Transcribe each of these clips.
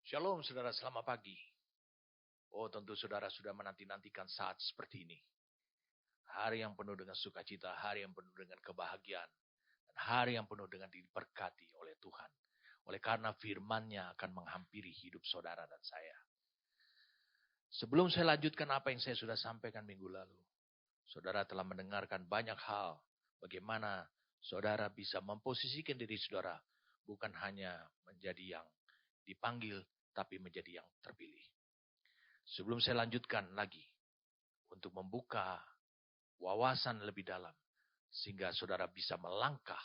Shalom saudara, selamat pagi. Oh tentu saudara sudah menanti-nantikan saat seperti ini. Hari yang penuh dengan sukacita, hari yang penuh dengan kebahagiaan. Dan hari yang penuh dengan diberkati oleh Tuhan. Oleh karena firman-Nya akan menghampiri hidup saudara dan saya. Sebelum saya lanjutkan apa yang saya sudah sampaikan minggu lalu. Saudara telah mendengarkan banyak hal. Bagaimana saudara bisa memposisikan diri saudara. Bukan hanya menjadi yang dipanggil, tapi menjadi yang terpilih. Sebelum saya lanjutkan lagi, untuk membuka wawasan lebih dalam, sehingga saudara bisa melangkah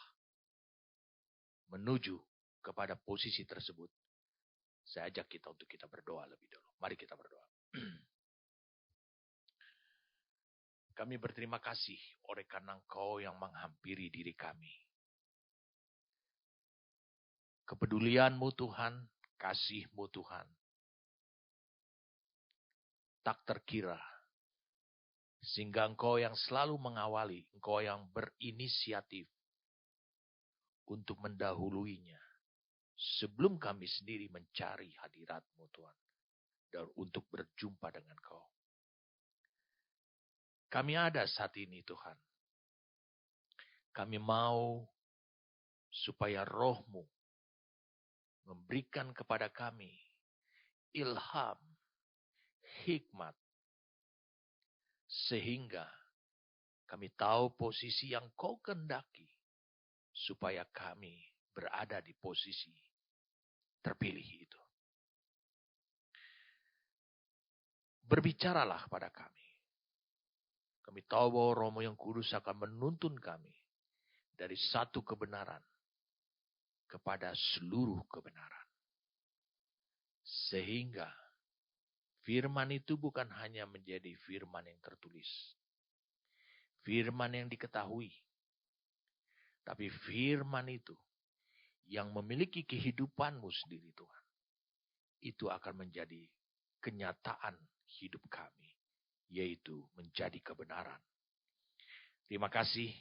menuju kepada posisi tersebut, saya ajak kita untuk kita berdoa lebih dulu. Mari kita berdoa. Kami berterima kasih oleh karena Engkau yang menghampiri diri kami. Kepedulian-Mu Tuhan, kasih-Mu Tuhan, tak terkira. Sehingga Engkau yang selalu mengawali, Engkau yang berinisiatif untuk mendahuluinya. Sebelum kami sendiri mencari hadirat-Mu Tuhan. Dan untuk berjumpa dengan Kau. Kami ada saat ini Tuhan. Kami mau supaya Roh-Mu memberikan kepada kami ilham, hikmat. Sehingga kami tahu posisi yang Kau kehendaki. Supaya kami berada di posisi terpilih itu. Berbicaralah pada kami. Kami tahu bahwa Roh-Mu yang Kudus akan menuntun kami dari satu kebenaran kepada seluruh kebenaran. Sehingga firman itu bukan hanya menjadi firman yang tertulis. Firman yang diketahui. Tapi firman itu yang memiliki kehidupan-Mu sendiri Tuhan. Itu akan menjadi kenyataan hidup kami. Yaitu menjadi kebenaran. Terima kasih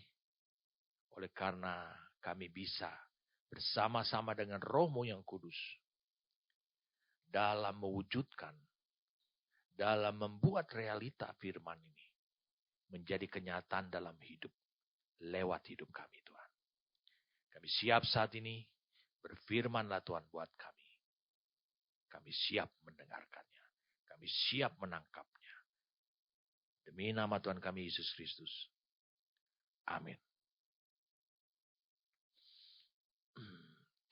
oleh karena kami bisa bersama-sama dengan Roh-Mu yang Kudus. Dalam mewujudkan, dalam membuat realita firman ini. Menjadi kenyataan dalam hidup. Lewat hidup kami Tuhan. Kami siap saat ini. Berfirmanlah Tuhan buat kami. Kami siap mendengarkannya. Kami siap menangkapnya. Demi nama Tuhan kami Yesus Kristus. Amin.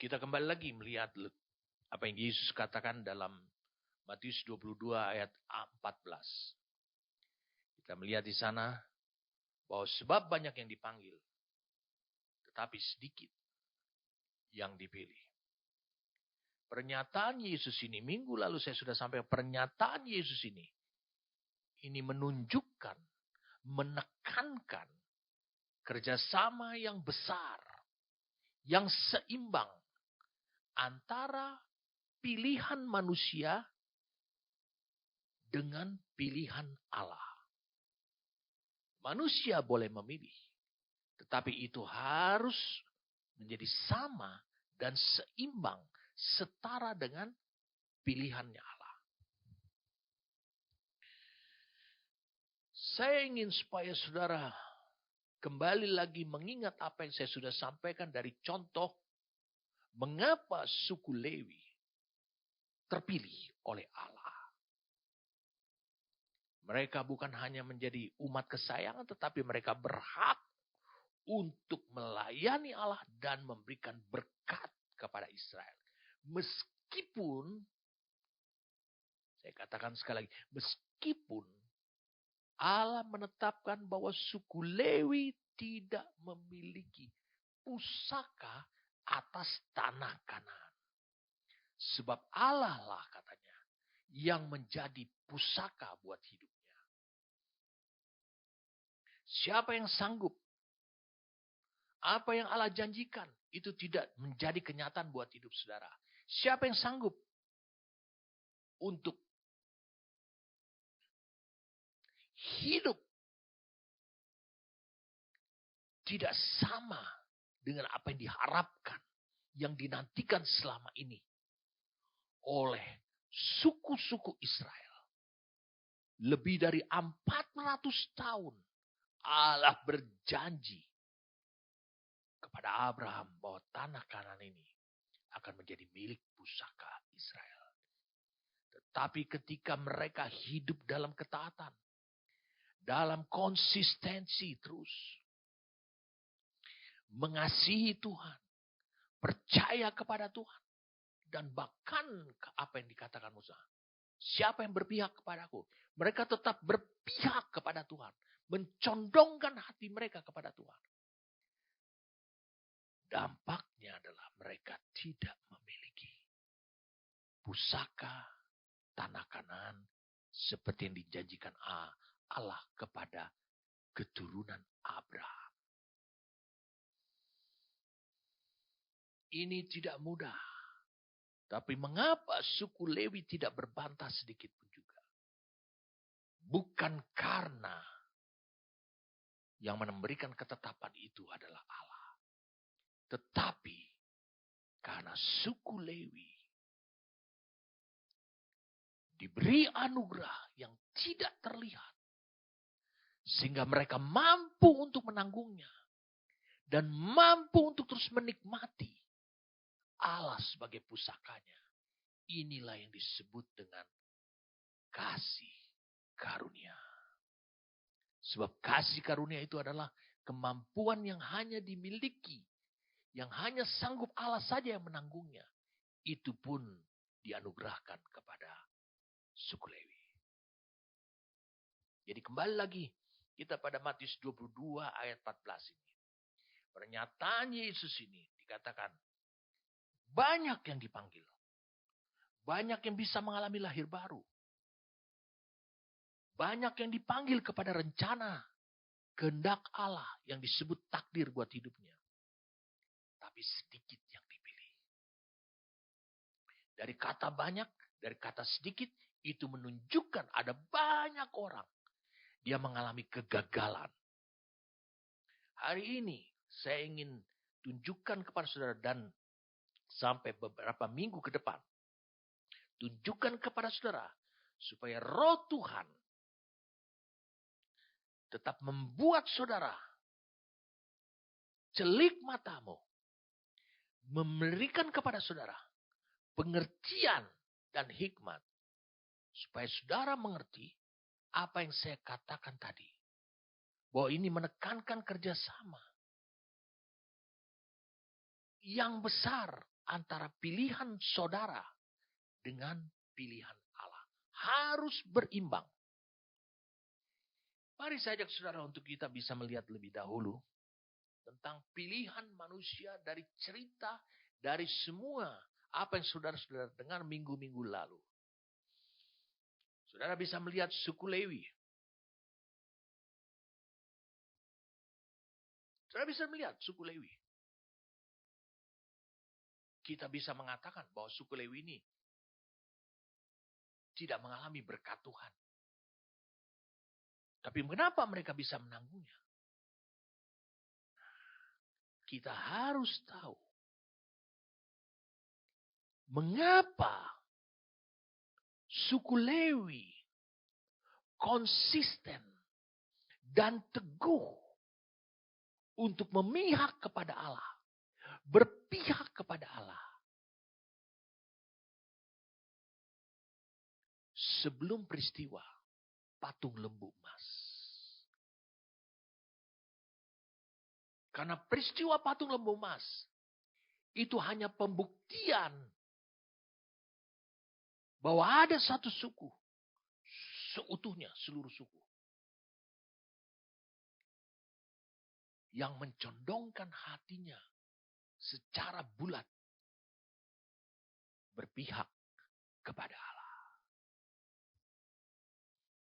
Kita kembali lagi melihat apa yang Yesus katakan dalam Matius 22 ayat 14. Kita melihat di sana bahwa sebab banyak yang dipanggil, tetapi sedikit yang dipilih. Pernyataan Yesus ini, minggu lalu saya sudah sampai pernyataan Yesus ini. Ini menunjukkan, menekankan kerjasama yang besar, yang seimbang antara pilihan manusia dengan pilihan Allah. Manusia boleh memilih, tetapi itu harus menjadi sama dan seimbang, setara dengan pilihannya Allah. Saya ingin supaya saudara kembali lagi mengingat apa yang saya sudah sampaikan dari contoh mengapa suku Lewi terpilih oleh Allah. Mereka bukan hanya menjadi umat kesayangan, tetapi mereka berhak untuk melayani Allah dan memberikan berkat kepada Israel. Meskipun, saya katakan sekali lagi, meskipun Allah menetapkan bahwa suku Lewi tidak memiliki pusaka atas tanah Kanaan. Sebab Allah lah katanya yang menjadi pusaka buat hidupnya. Siapa yang sanggup? Apa yang Allah janjikan itu tidak menjadi kenyataan buat hidup saudara. Siapa yang sanggup untuk hidup tidak sama dengan apa yang diharapkan, yang dinantikan selama ini oleh suku-suku Israel. Lebih dari 400 tahun Allah berjanji kepada Abraham bahwa tanah Kanaan ini akan menjadi milik pusaka Israel. Tetapi ketika mereka hidup dalam ketaatan, dalam konsistensi terus, mengasihi Tuhan, percaya kepada Tuhan, dan bahkan apa yang dikatakan Musa, siapa yang berpihak kepadaku? Mereka tetap berpihak kepada Tuhan, mencondongkan hati mereka kepada Tuhan. Dampaknya adalah mereka tidak memiliki pusaka tanah Kanaan seperti yang dijanjikan Allah kepada keturunan Abraham. Ini tidak mudah. Tapi mengapa suku Lewi tidak berbantah sedikit pun juga? Bukan karena yang memberikan ketetapan itu adalah Allah. Tetapi karena suku Lewi diberi anugerah yang tidak terlihat. Sehingga mereka mampu untuk menanggungnya. Dan mampu untuk terus menikmati Allah sebagai pusakanya. Inilah yang disebut dengan kasih karunia. Sebab kasih karunia itu adalah kemampuan yang hanya dimiliki. Yang hanya sanggup Allah saja yang menanggungnya. Itu pun dianugerahkan kepada suku Lewi. Jadi kembali lagi kita pada Matius 22 ayat 14 ini. Pernyataan Yesus ini dikatakan banyak yang dipanggil. Banyak yang bisa mengalami lahir baru. Banyak yang dipanggil kepada rencana kehendak Allah yang disebut takdir buat hidupnya. Tapi sedikit yang dipilih. Dari kata banyak, dari kata sedikit, itu menunjukkan ada banyak orang. Dia mengalami kegagalan. Hari ini saya ingin tunjukkan kepada saudara dan sampai beberapa minggu ke depan. Tunjukkan kepada saudara supaya roh Tuhan tetap membuat saudara celik matamu. Memberikan kepada saudara pengertian dan hikmat. Supaya saudara mengerti apa yang saya katakan tadi. Bahwa ini menekankan kerjasama yang besar antara pilihan saudara dengan pilihan Allah. Harus berimbang. Mari saya ajak saudara untuk kita bisa melihat lebih dahulu tentang pilihan manusia dari cerita, dari semua apa yang saudara-saudara dengar minggu-minggu lalu. Saudara bisa melihat suku Lewi. Saudara bisa melihat suku Lewi. Kita bisa mengatakan bahwa suku Lewi ini tidak mengalami berkat Tuhan. Tapi kenapa mereka bisa menanggungnya? Kita harus tahu mengapa suku Lewi konsisten dan teguh untuk memihak kepada Allah, berpihak kepada Allah. Sebelum peristiwa patung lembu emas. Karena peristiwa patung lembu emas itu hanya pembuktian bahwa ada satu suku seutuhnya, seluruh suku yang mencondongkan hatinya secara bulat berpihak kepada Allah.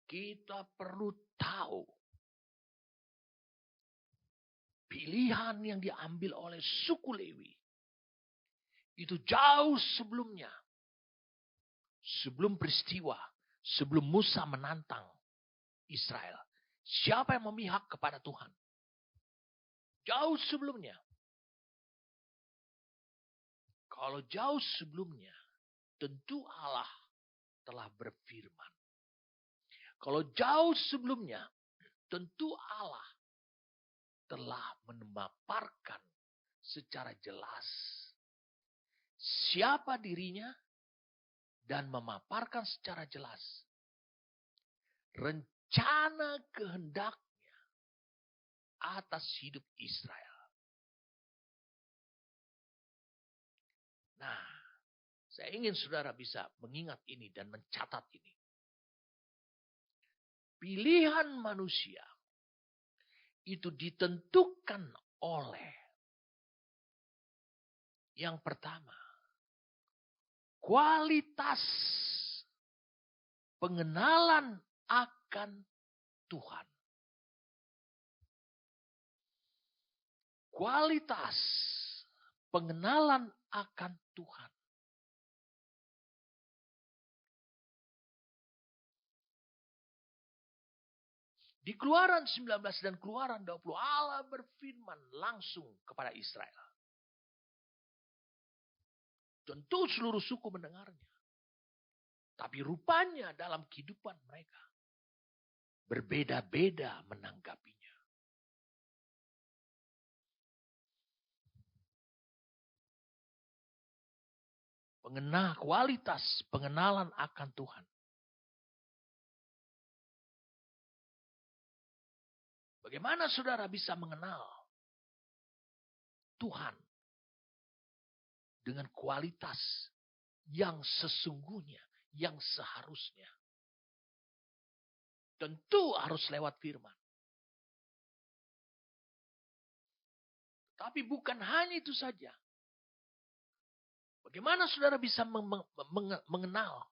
Kita perlu tahu pilihan yang diambil oleh suku Lewi itu jauh sebelumnya. Sebelum peristiwa, sebelum Musa menantang Israel. Siapa yang memihak kepada Tuhan? Jauh sebelumnya. Kalau jauh sebelumnya, tentu Allah telah berfirman. Kalau jauh sebelumnya, tentu Allah telah memaparkan secara jelas siapa dirinya dan memaparkan secara jelas rencana kehendaknya atas hidup Israel. Nah, saya ingin saudara bisa mengingat ini dan mencatat ini. Pilihan manusia itu ditentukan oleh yang pertama, kualitas pengenalan akan Tuhan. Kualitas pengenalan akan Tuhan. Di Keluaran 19 dan Keluaran 20, Allah berfirman langsung kepada Israel. Tentu seluruh suku mendengarnya. Tapi rupanya dalam kehidupan mereka berbeda-beda menanggapinya. Kualitas pengenalan akan Tuhan. Bagaimana saudara bisa mengenal Tuhan dengan kualitas yang sesungguhnya, yang seharusnya? Tentu harus lewat firman. Tapi bukan hanya itu saja. Bagaimana saudara bisa mengenal,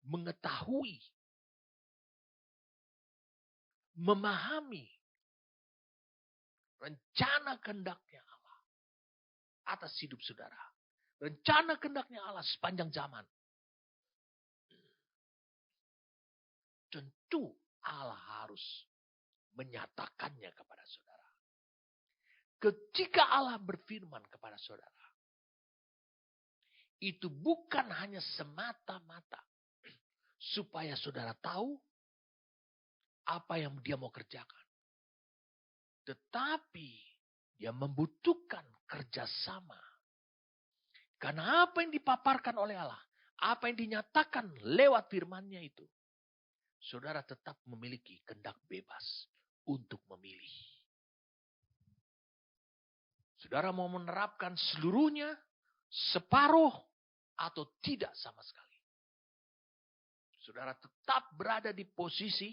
mengetahui, memahami rencana kehendaknya Allah atas hidup saudara. Rencana kehendaknya Allah sepanjang zaman. Tentu Allah harus menyatakannya kepada saudara. Ketika Allah berfirman kepada saudara, itu bukan hanya semata-mata supaya saudara tahu apa yang dia mau kerjakan. Tetapi dia membutuhkan kerjasama. Karena apa yang dipaparkan oleh Allah, apa yang dinyatakan lewat firman-Nya itu, saudara tetap memiliki kehendak bebas untuk memilih. Saudara mau menerapkan seluruhnya, separuh, atau tidak sama sekali. Saudara tetap berada di posisi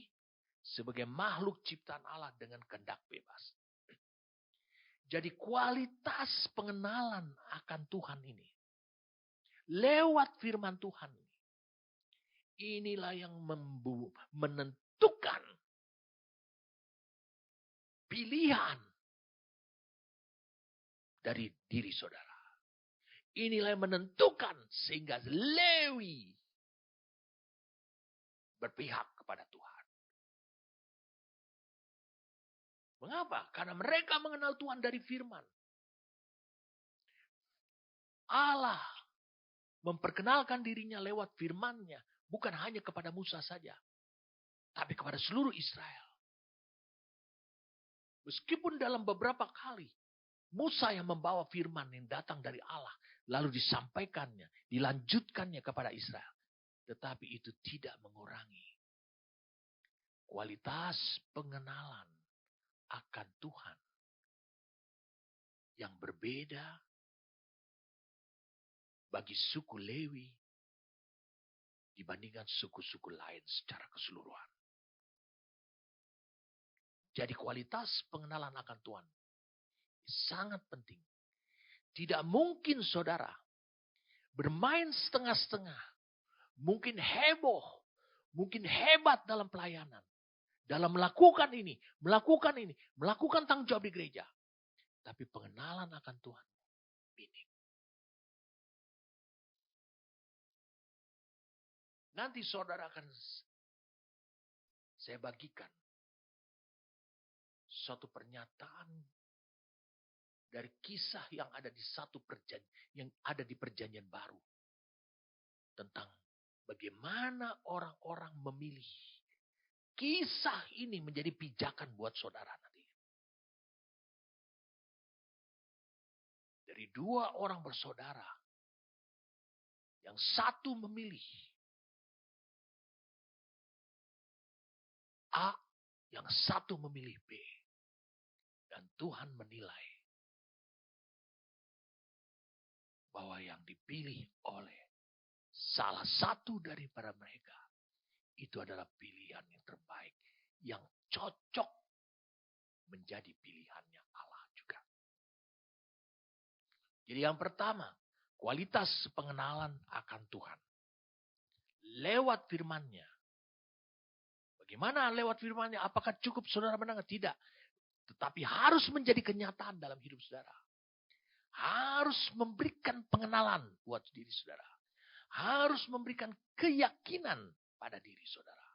sebagai makhluk ciptaan Allah dengan kehendak bebas. Jadi kualitas pengenalan akan Tuhan ini, lewat firman Tuhan ini, inilah yang menentukan pilihan dari diri saudara. Inilah yang menentukan sehingga Lewi berpihak kepada Tuhan. Mengapa? Karena mereka mengenal Tuhan dari firman. Allah memperkenalkan dirinya lewat firman-Nya. Bukan hanya kepada Musa saja. Tapi kepada seluruh Israel. Meskipun dalam beberapa kali Musa yang membawa firman yang datang dari Allah. Lalu disampaikannya, dilanjutkannya kepada Israel. Tetapi itu tidak mengurangi kualitas pengenalan akan Tuhan yang berbeda bagi suku Lewi dibandingkan suku-suku lain secara keseluruhan. Jadi kualitas pengenalan akan Tuhan sangat penting. Tidak mungkin saudara bermain setengah-setengah, mungkin heboh, mungkin hebat dalam pelayanan, dalam melakukan ini, melakukan tanggung jawab di gereja. Tapi pengenalan akan Tuhan minim. Nanti saudara akan saya bagikan suatu pernyataan dari kisah yang ada di perjanjian baru tentang bagaimana orang-orang memilih. Kisah ini menjadi pijakan buat saudara nanti. Dari dua orang bersaudara, yang satu memilih A, yang satu memilih B. Dan Tuhan menilai bahwa yang dipilih oleh salah satu daripada mereka itu adalah pilihan yang terbaik, yang cocok menjadi pilihannya Allah juga. Jadi yang pertama, kualitas pengenalan akan Tuhan. Lewat firman-Nya. Bagaimana lewat firman-Nya? Apakah cukup saudara mendengar? Tidak. Tetapi harus menjadi kenyataan dalam hidup saudara. Harus memberikan pengenalan buat diri saudara. Harus memberikan keyakinan pada diri saudara.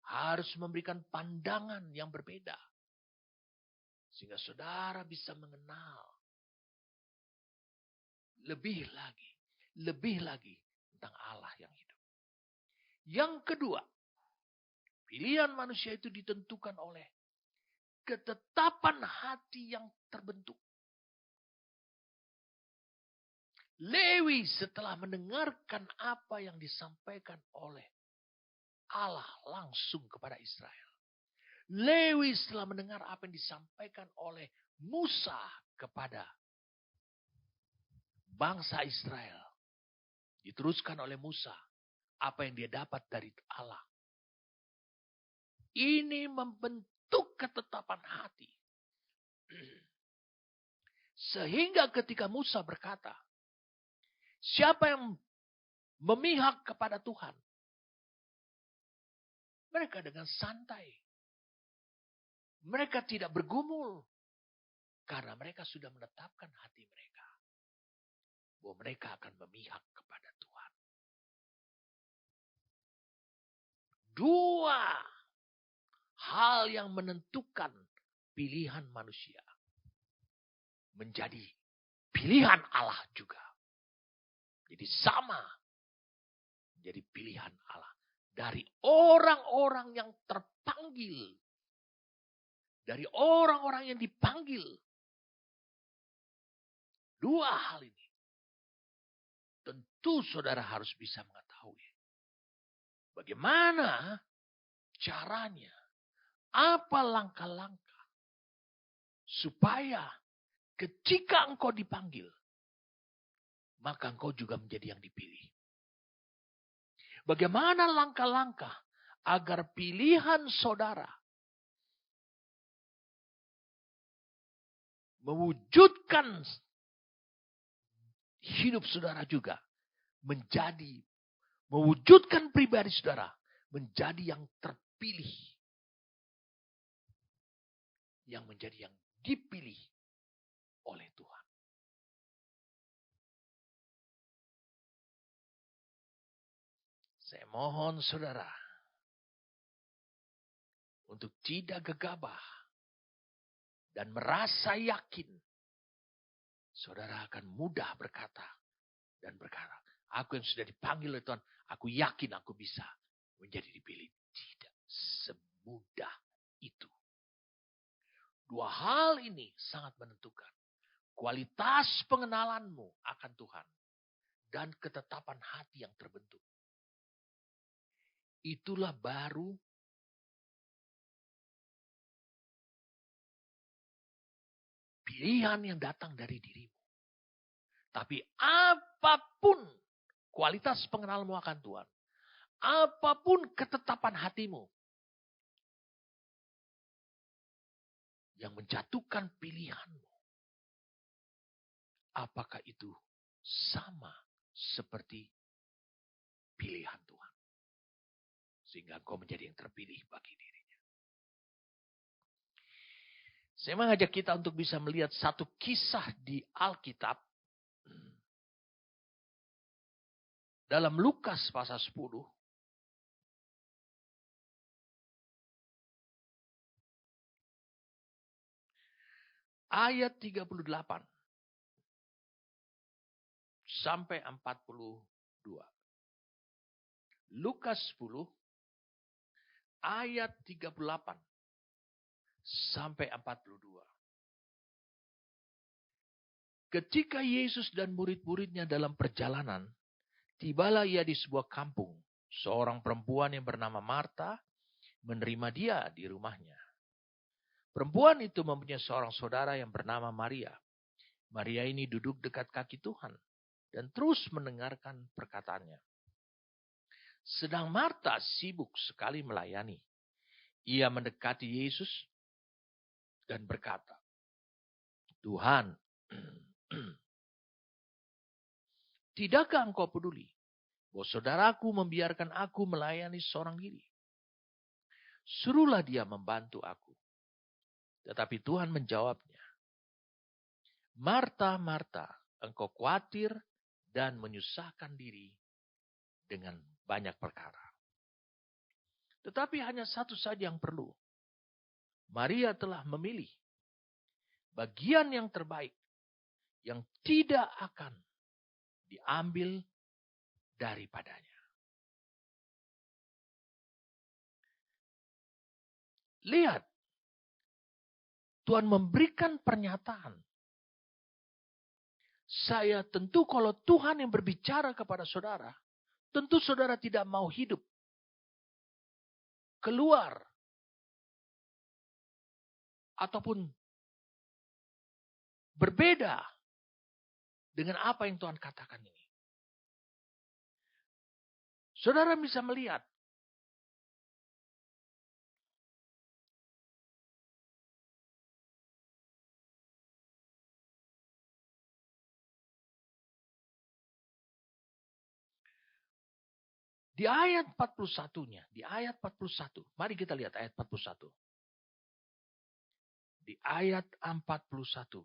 Harus memberikan pandangan yang berbeda. Sehingga saudara bisa mengenal lebih lagi tentang Allah yang hidup. Yang kedua, pilihan manusia itu ditentukan oleh ketetapan hati yang terbentuk. Lewi setelah mendengarkan apa yang disampaikan oleh Allah langsung kepada Israel. Lewi setelah mendengar apa yang disampaikan oleh Musa kepada bangsa Israel. Diteruskan oleh Musa apa yang dia dapat dari Allah. Ini membentuk ketetapan hati. Sehingga ketika Musa berkata, siapa yang memihak kepada Tuhan? Mereka dengan santai. Mereka tidak bergumul. Karena mereka sudah menetapkan hati mereka. Bahwa mereka akan memihak kepada Tuhan. Dua hal yang menentukan pilihan manusia. Menjadi pilihan Allah juga. Jadi sama. Jadi pilihan Allah. Dari orang-orang yang terpanggil. Dari orang-orang yang dipanggil. Dua hal ini. Tentu saudara harus bisa mengetahui. Bagaimana caranya. Apa langkah-langkah. Supaya ketika engkau dipanggil. Maka engkau juga menjadi yang dipilih. Bagaimana langkah-langkah agar pilihan saudara mewujudkan hidup saudara juga menjadi, mewujudkan pribadi saudara menjadi yang terpilih, yang menjadi yang dipilih oleh Tuhan. Saya mohon saudara untuk tidak gegabah dan merasa yakin. Saudara akan mudah berkata dan berkata, aku yang sudah dipanggil oleh Tuhan, aku yakin aku bisa menjadi dipilih. Tidak semudah itu. Dua hal ini sangat menentukan kualitas pengenalanmu akan Tuhan dan ketetapan hati yang terbentuk. Itulah baru pilihan yang datang dari dirimu. Tapi apapun kualitas pengenalanmu akan Tuhan, apapun ketetapan hatimu yang menjatuhkan pilihanmu, apakah itu sama seperti pilihan Tuhan? Sehingga engkau menjadi yang terpilih bagi dirinya. Saya mengajak kita untuk bisa melihat satu kisah di Alkitab. Dalam Lukas pasal 10. Ayat 38. Sampai 42. Lukas 10 ayat 38 sampai 42. Ketika Yesus dan murid-muridnya dalam perjalanan, tibalah ia di sebuah kampung. Seorang perempuan yang bernama Marta menerima dia di rumahnya. Perempuan itu mempunyai seorang saudara yang bernama Maria. Maria ini duduk dekat kaki Tuhan dan terus mendengarkan perkataannya. Sedang Marta sibuk sekali melayani. Ia mendekati Yesus dan berkata, Tuhan, tidakkah engkau peduli bahwa saudaraku membiarkan aku melayani seorang diri? Suruhlah dia membantu aku. Tetapi Tuhan menjawabnya, Marta, Marta, engkau khawatir dan menyusahkan diri dengan banyak perkara. Tetapi hanya satu saja yang perlu. Maria telah memilih bagian yang terbaik yang tidak akan diambil daripadanya. Lihat, Tuhan memberikan pernyataan. Saya tentu kalau Tuhan yang berbicara kepada saudara, tentu saudara tidak mau hidup keluar ataupun berbeda dengan apa yang Tuhan katakan ini. Saudara bisa melihat di ayat 41-nya, di ayat 41. Mari kita lihat ayat 41. Di ayat 41.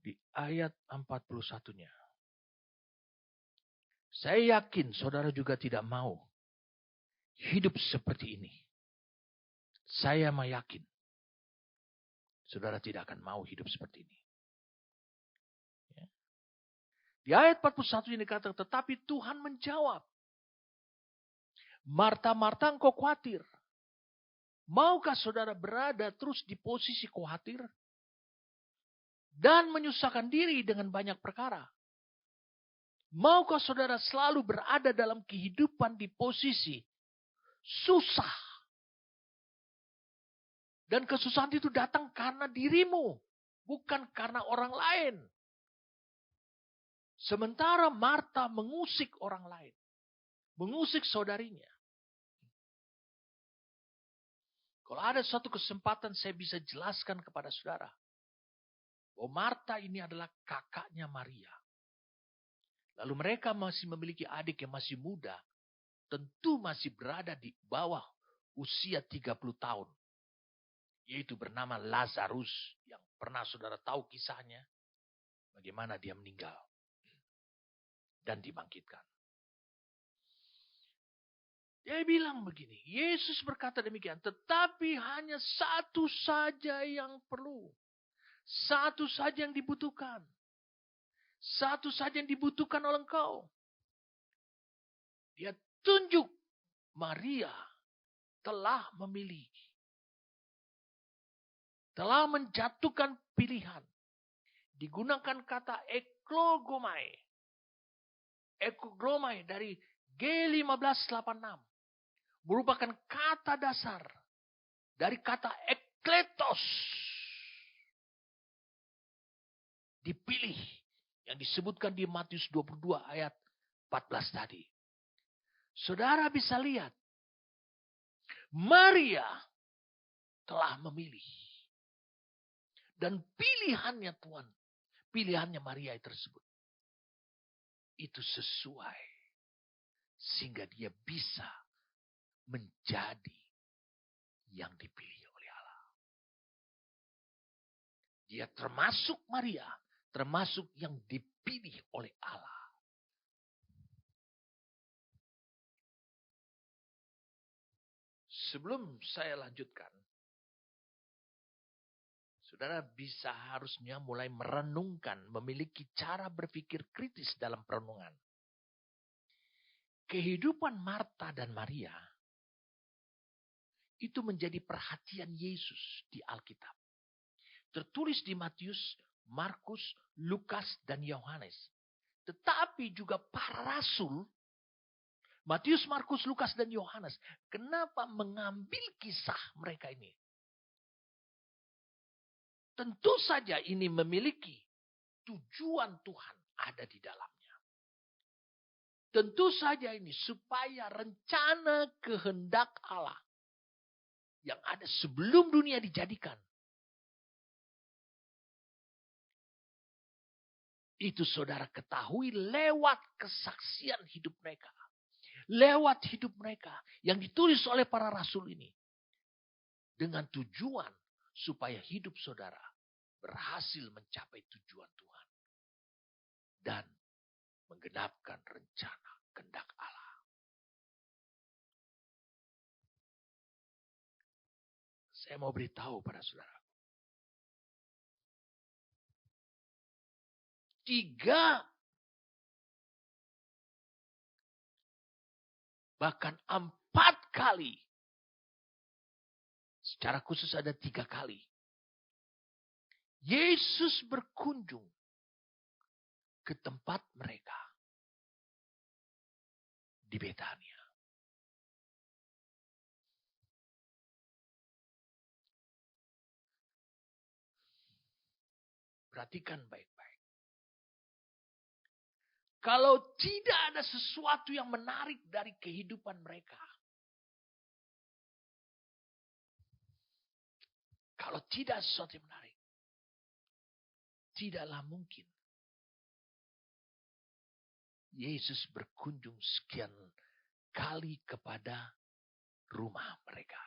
Di ayat 41-nya. Saya yakin saudara juga tidak mau hidup seperti ini. Saya yakin saudara tidak akan mau hidup seperti ini. Ya. Di ayat 41 ini dikatakan, tetapi Tuhan menjawab, Marta, Marta, engkau khawatir. Maukah saudara berada terus di posisi khawatir dan menyusahkan diri dengan banyak perkara? Maukah saudara selalu berada dalam kehidupan di posisi susah? Dan kesusahan itu datang karena dirimu, bukan karena orang lain. Sementara Marta mengusik orang lain, mengusik saudarinya. Kalau ada suatu kesempatan saya bisa jelaskan kepada saudara, bahwa Marta ini adalah kakaknya Maria. Lalu mereka masih memiliki adik yang masih muda, tentu masih berada di bawah usia 30 tahun. Yaitu bernama Lazarus, yang pernah saudara tahu kisahnya, bagaimana dia meninggal dan dibangkitkan. Dia bilang begini, Yesus berkata demikian, tetapi hanya satu saja yang perlu. Satu saja yang dibutuhkan. Satu saja yang dibutuhkan oleh engkau. Dia tunjuk Maria telah memilih. Telah menjatuhkan pilihan. Digunakan kata eklogomai. Eklogomai dari G1586. Merupakan kata dasar dari kata ekletos. Dipilih. Yang disebutkan di Matius 22 ayat 14 tadi. Saudara bisa lihat. Maria telah memilih. Dan pilihannya Tuhan. Pilihannya Maria tersebut. Itu sesuai. Sehingga dia bisa menjadi yang dipilih oleh Allah. Dia termasuk Maria. Termasuk yang dipilih oleh Allah. Sebelum saya lanjutkan, saudara bisa harusnya mulai merenungkan, memiliki cara berpikir kritis dalam perenungan. Kehidupan Marta dan Maria itu menjadi perhatian Yesus di Alkitab. Tertulis di Matius, Markus, Lukas, dan Yohanes. Tetapi juga para rasul, Matius, Markus, Lukas, dan Yohanes, kenapa mengambil kisah mereka ini? Tentu saja ini memiliki tujuan Tuhan ada di dalamnya. Tentu saja ini supaya rencana kehendak Allah yang ada sebelum dunia dijadikan, itu saudara ketahui lewat kesaksian hidup mereka. Lewat hidup mereka yang ditulis oleh para rasul ini. Dengan tujuan supaya hidup saudara berhasil mencapai tujuan Tuhan. Dan menggenapkan rencana kehendak Allah. Saya mau beritahu pada saudara. 3 bahkan 4 kali. Secara khusus ada 3 kali. Yesus berkunjung ke tempat mereka di Betania. Perhatikan baik-baik. Kalau tidak ada sesuatu yang menarik dari kehidupan mereka. Kalau tidak sesuatu yang menarik. Tidaklah mungkin Yesus berkunjung sekian kali kepada rumah mereka.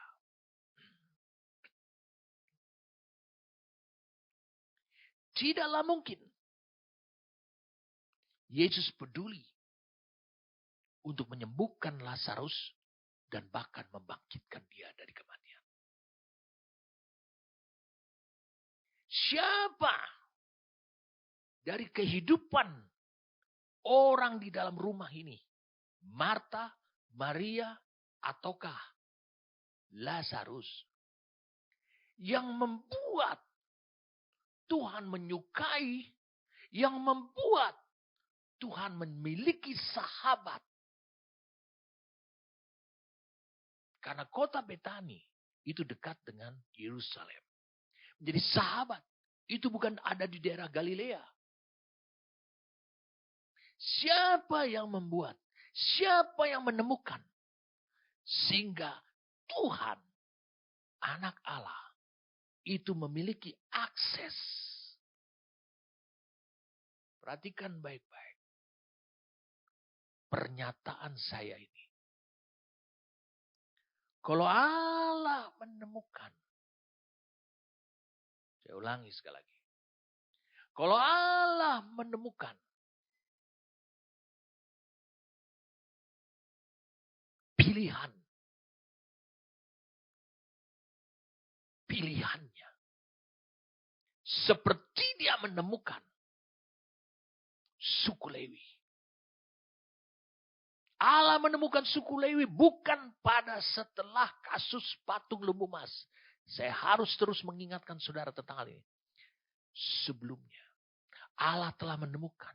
Tidaklah mungkin Yesus peduli untuk menyembuhkan Lazarus dan bahkan membangkitkan dia dari kematian. Siapa dari kehidupan orang di dalam rumah ini? Marta, Maria, ataukah Lazarus? Yang membuat Tuhan menyukai, yang membuat Tuhan memiliki sahabat. Karena kota Betani itu dekat dengan Yerusalem. Menjadi sahabat. Itu bukan ada di daerah Galilea. Siapa yang membuat? Siapa yang menemukan? Sehingga Tuhan, anak Allah, itu memiliki akses. Perhatikan baik-baik. Pernyataan saya ini. Kalau Allah menemukan. Saya ulangi sekali lagi. Kalau Allah menemukan. Pilihan. Pilihannya. Seperti dia menemukan suku Lewi. Allah menemukan suku Lewi bukan pada setelah kasus patung lembu emas. Saya harus terus mengingatkan saudara tentang hal ini. Sebelumnya, Allah telah menemukan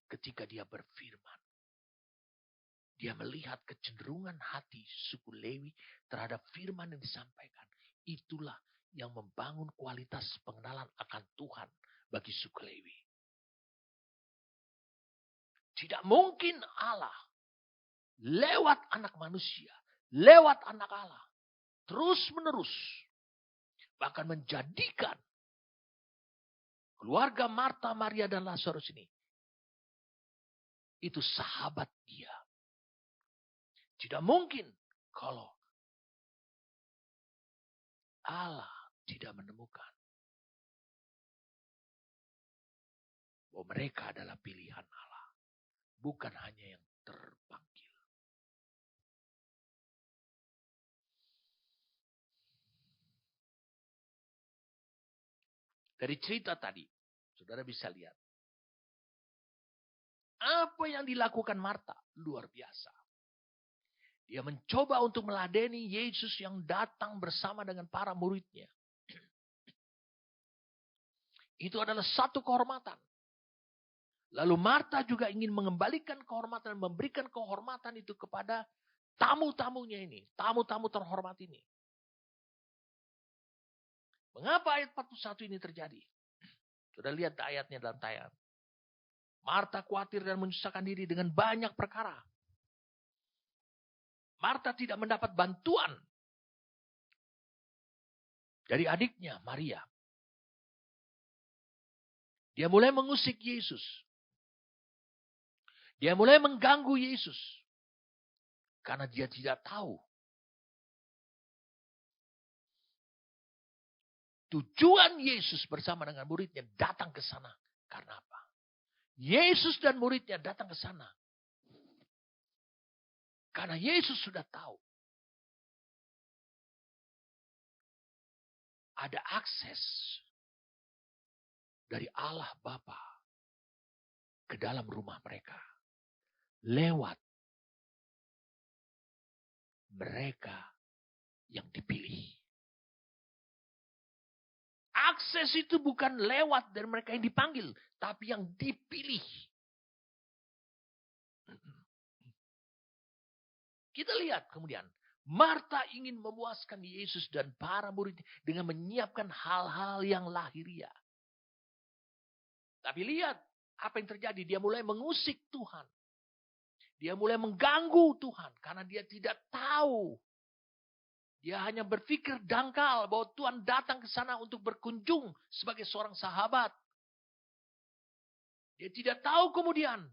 ketika dia berfirman. Dia melihat kecenderungan hati suku Lewi terhadap firman yang disampaikan. Itulah yang membangun kualitas pengenalan akan Tuhan bagi suku Lewi. Tidak mungkin Allah lewat anak manusia, lewat anak Allah, terus menerus, bahkan menjadikan keluarga Marta, Maria, dan Lazarus ini, itu sahabat dia. Tidak mungkin kalau Allah tidak menemukan bahwa mereka adalah pilihan Allah. Bukan hanya yang terpanggil. Dari cerita tadi, saudara bisa lihat. Apa yang dilakukan Marta? Luar biasa. Dia mencoba untuk meladeni Yesus yang datang bersama dengan para muridnya. Itu adalah satu kehormatan. Lalu Marta juga ingin mengembalikan kehormatan, memberikan kehormatan itu kepada tamu-tamunya ini. Tamu-tamu terhormat ini. Mengapa ayat 41 ini terjadi? Sudah lihat ayatnya dalam tayangan. Marta khawatir dan menyusahkan diri dengan banyak perkara. Marta tidak mendapat bantuan dari adiknya Maria. Dia mulai mengusik Yesus. Dia mulai mengganggu Yesus. Karena dia tidak tahu tujuan Yesus bersama dengan muridnya datang ke sana. Karena apa? Yesus dan muridnya datang ke sana. Karena Yesus sudah tahu. Ada akses dari Allah Bapa ke dalam rumah mereka. Lewat mereka yang dipilih. Akses itu bukan lewat dari mereka yang dipanggil, tapi yang dipilih. Kita lihat kemudian, Marta ingin memuaskan Yesus dan para murid dengan menyiapkan hal-hal yang lahiriah. Tapi lihat apa yang terjadi, dia mulai mengusik Tuhan. Dia mulai mengganggu Tuhan karena dia tidak tahu. Dia hanya berpikir dangkal bahwa Tuhan datang ke sana untuk berkunjung sebagai seorang sahabat. Dia tidak tahu kemudian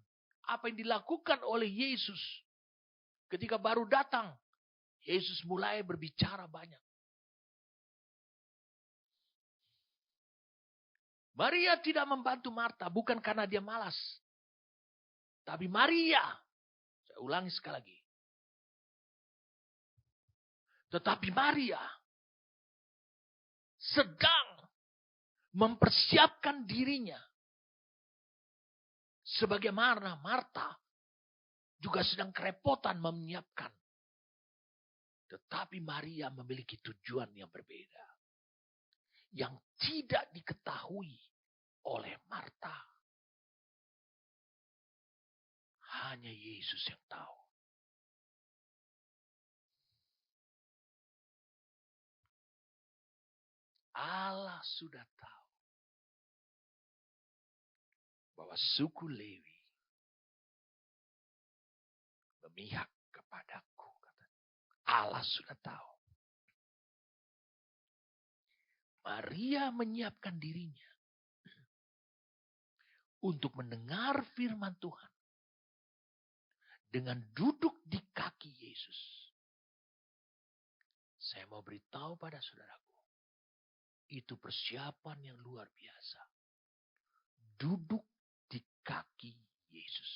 apa yang dilakukan oleh Yesus. Ketika baru datang, Yesus mulai berbicara banyak. Maria tidak membantu Marta bukan karena dia malas. Tapi Maria, saya ulangi sekali lagi. Tetapi Maria sedang mempersiapkan dirinya. Sebagaimana Marta juga sedang kerepotan menyiapkan. Tetapi Maria memiliki tujuan yang berbeda. Yang tidak diketahui oleh Marta. Hanya Yesus yang tahu. Allah sudah tahu bahwa suku Lewi memihak kepadaku. Allah sudah tahu. Maria menyiapkan dirinya untuk mendengar firman Tuhan dengan duduk di kaki Yesus. Saya mau beritahu pada saudaraku, itu persiapan yang luar biasa. Duduk di kaki Yesus.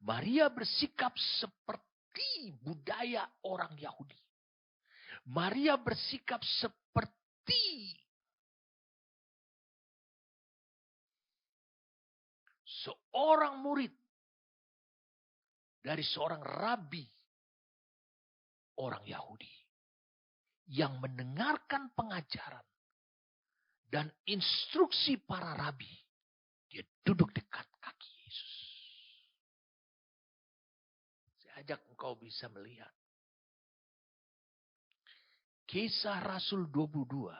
Maria bersikap seperti budaya orang Yahudi. Maria bersikap seperti seorang murid dari seorang rabi orang Yahudi yang mendengarkan pengajaran dan instruksi para rabi. Dia duduk dekat kaki Yesus. Saya ajak engkau bisa melihat Kisah Rasul 22.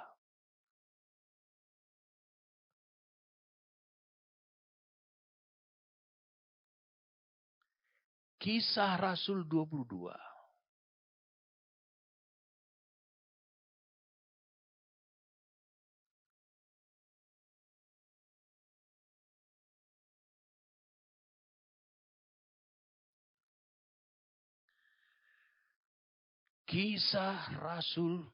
Kisah Rasul 22. Kisah Rasul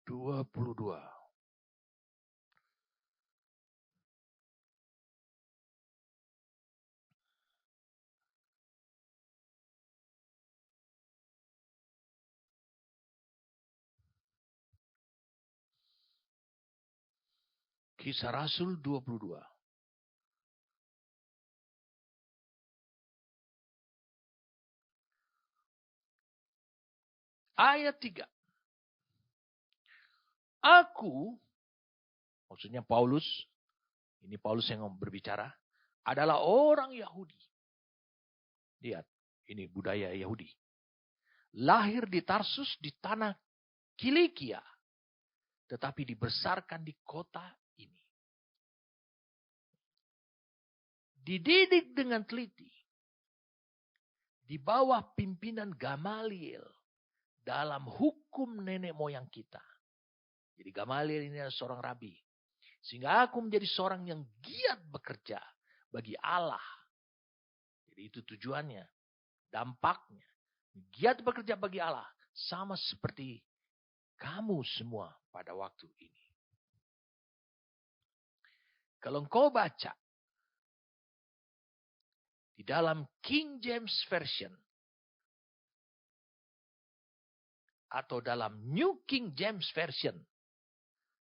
22. Kisah Rasul 22. Ayat 3. Aku, maksudnya Paulus, ini Paulus yang berbicara, adalah orang Yahudi. Lihat, ini budaya Yahudi. Lahir di Tarsus di tanah Kilikia, tetapi dibesarkan di kota ini. Dididik dengan teliti, di bawah pimpinan Gamaliel, dalam hukum nenek moyang kita. Jadi Gamaliel ini adalah seorang rabi. Sehingga aku menjadi seorang yang giat bekerja bagi Allah. Jadi itu tujuannya, dampaknya. Giat bekerja bagi Allah. Sama seperti kamu semua pada waktu ini. Kalau engkau baca di dalam King James Version atau dalam New King James Version,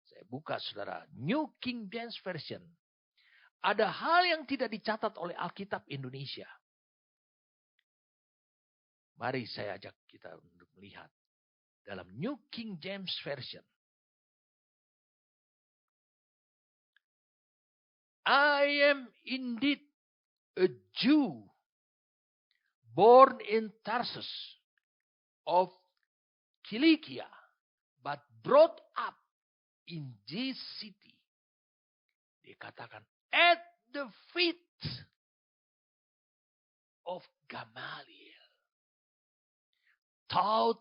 saya buka saudara, New King James Version, ada hal yang tidak dicatat oleh Alkitab Indonesia. Mari saya ajak kita untuk melihat dalam New King James Version. I am indeed a Jew, born in Tarsus of Kilikia, but brought up in this city. Dikatakan at the feet of Gamaliel, taught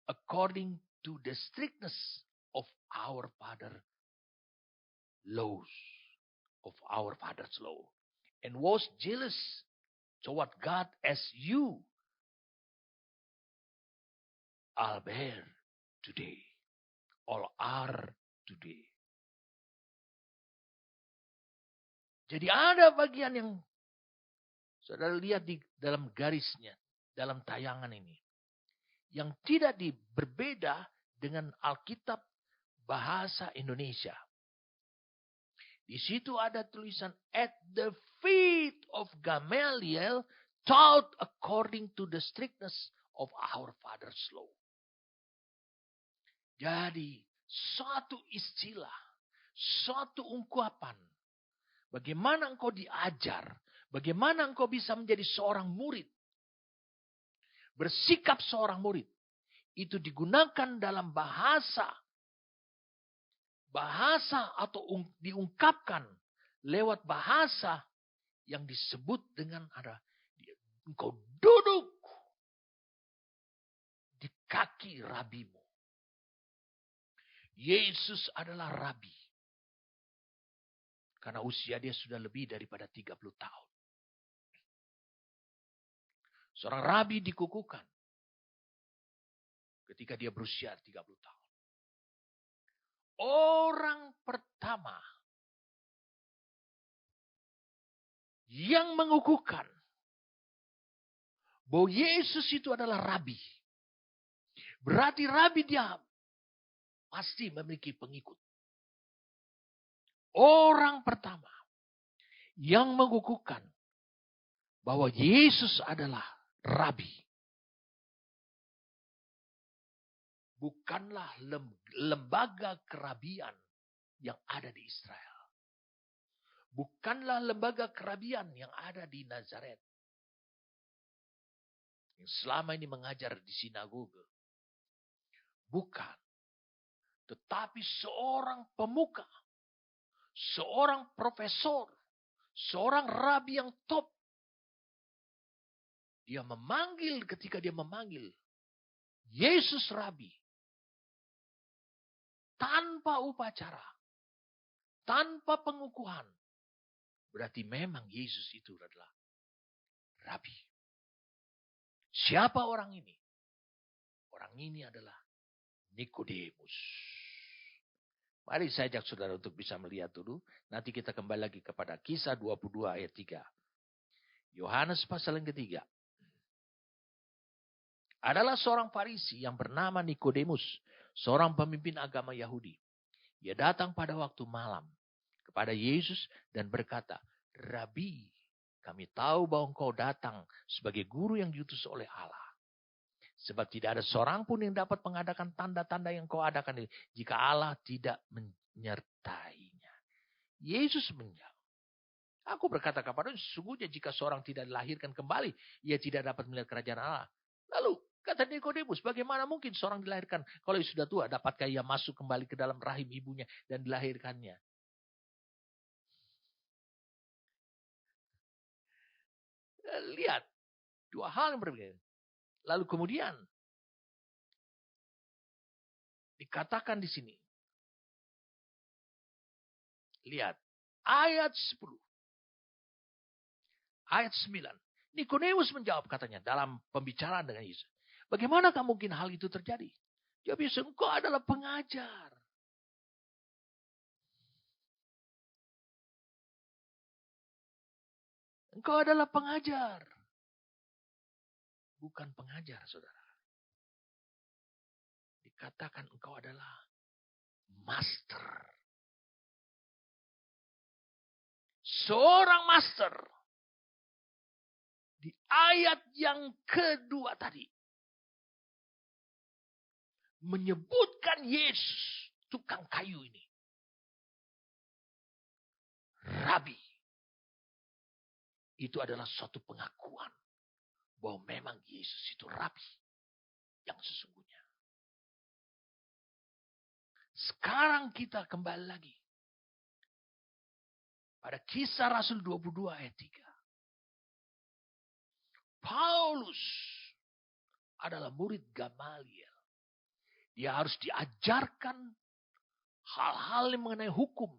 according to the strictness of our father's law, and was jealous toward God as you all are today. Jadi ada bagian yang saudara lihat di dalam garisnya, dalam tayangan ini, yang tidak berbeda dengan Alkitab bahasa Indonesia. Di situ ada tulisan at the feet of Gamaliel, taught according to the strictness of our father's law. Jadi suatu istilah, suatu ungkapan, bagaimana engkau diajar, bagaimana engkau bisa menjadi seorang murid, bersikap seorang murid, itu digunakan dalam bahasa atau diungkapkan lewat bahasa yang disebut dengan ada engkau duduk di kaki rabimu. Yesus adalah rabi. Karena usia dia sudah lebih daripada 30 tahun. Seorang rabi dikukuhkan ketika dia berusia 30 tahun. Orang pertama yang mengukuhkan bahwa Yesus itu adalah rabi. Berarti rabi dia pasti memiliki pengikut. Orang pertama yang mengukuhkan bahwa Yesus adalah rabi bukanlah lembaga kerabian yang ada di Israel. Bukanlah lembaga kerabian yang ada di Nazaret. Yang selama ini mengajar di sinagoge. Bukan. Tetapi seorang pemuka. Seorang profesor. Seorang rabi yang top. Dia memanggil ketika dia memanggil Yesus rabi. Tanpa upacara. Tanpa pengukuhan. Berarti memang Yesus itu adalah rabi. Siapa orang ini? Orang ini adalah Nikodemus. Mari saya ajak saudara untuk bisa melihat dulu. Nanti kita kembali lagi kepada Kisah 22 ayat 3. Yohanes pasal yang ketiga. Adalah seorang Farisi yang bernama Nikodemus. Seorang pemimpin agama Yahudi. Ia datang pada waktu malam kepada Yesus dan berkata, Rabi, kami tahu bahwa engkau datang sebagai guru yang diutus oleh Allah. Sebab tidak ada seorang pun yang dapat mengadakan tanda-tanda yang kau adakan ini jika Allah tidak menyertainya. Yesus menjawab, aku berkata kepada sesungguhnya jika seorang tidak dilahirkan kembali, ia tidak dapat melihat kerajaan Allah. Lalu kata Nikodemus, bagaimana mungkin seorang dilahirkan kalau ia sudah tua? Dapatkah ia masuk kembali ke dalam rahim ibunya dan dilahirkannya? Lihat, dua hal yang berbeda. Lalu kemudian dikatakan di sini. Lihat, ayat 10. Ayat 9. Nikodemus menjawab katanya dalam pembicaraan dengan Yesus. Bagaimanakah mungkin hal itu terjadi? Jawab Yesus, engkau adalah pengajar. Engkau adalah pengajar. Bukan pengajar, saudara. Dikatakan engkau adalah master. Seorang master. Di ayat yang kedua tadi. Menyebutkan Yesus, tukang kayu ini. Rabi. Itu adalah suatu pengakuan. Bahwa memang Yesus itu Rabi. Yang sesungguhnya. Sekarang kita kembali lagi. Pada kisah Rasul 22 ayat 3. Paulus adalah murid Gamaliel. Dia harus diajarkan hal-hal yang mengenai hukum.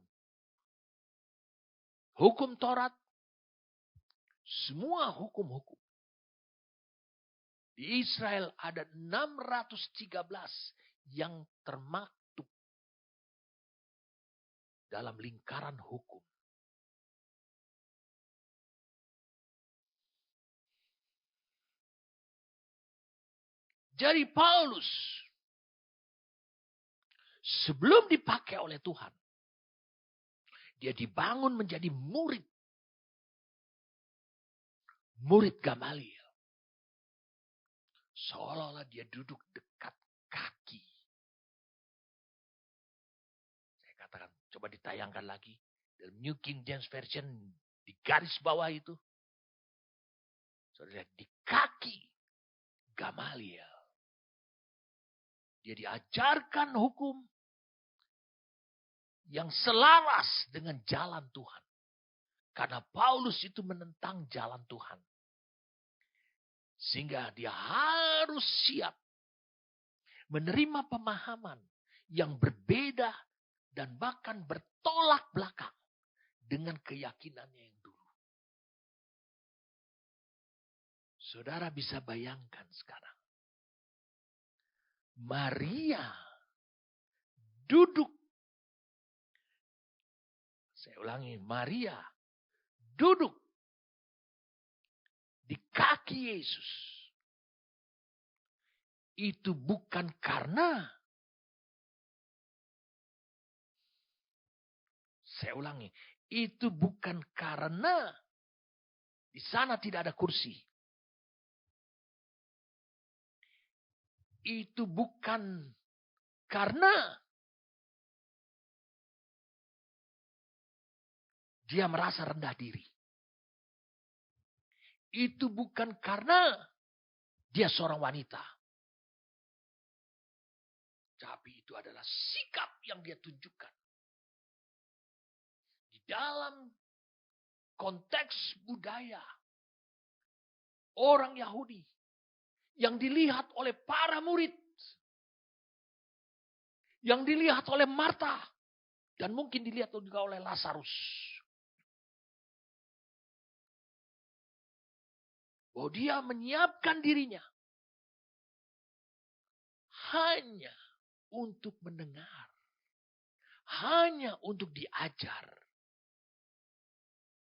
Hukum Taurat. Semua hukum-hukum. Di Israel ada 613 yang termaktub dalam lingkaran hukum. Jadi Paulus sebelum dipakai oleh Tuhan, dia dibangun menjadi murid Gamaliel. Seolah-olah dia duduk dekat kaki. Saya katakan, coba ditayangkan lagi. Dalam New King James Version, di garis bawah itu. Saudara lihat, di kaki Gamaliel. Dia diajarkan hukum yang selaras dengan jalan Tuhan. Karena Paulus itu menentang jalan Tuhan. Sehingga dia harus siap menerima pemahaman yang berbeda dan bahkan bertolak belakang dengan keyakinannya yang dulu. Saudara bisa bayangkan sekarang. Maria duduk. Saya ulangi, Maria duduk di kaki Yesus. Itu bukan karena, saya ulangi, itu bukan karena di sana tidak ada kursi. Itu bukan karena dia merasa rendah diri. Itu bukan karena dia seorang wanita. Tapi itu adalah sikap yang dia tunjukkan. Di dalam konteks budaya orang Yahudi yang dilihat oleh para murid. Yang dilihat oleh Marta. Dan mungkin dilihat juga oleh Lazarus. Bahwa dia menyiapkan dirinya. Hanya untuk mendengar. Hanya untuk diajar.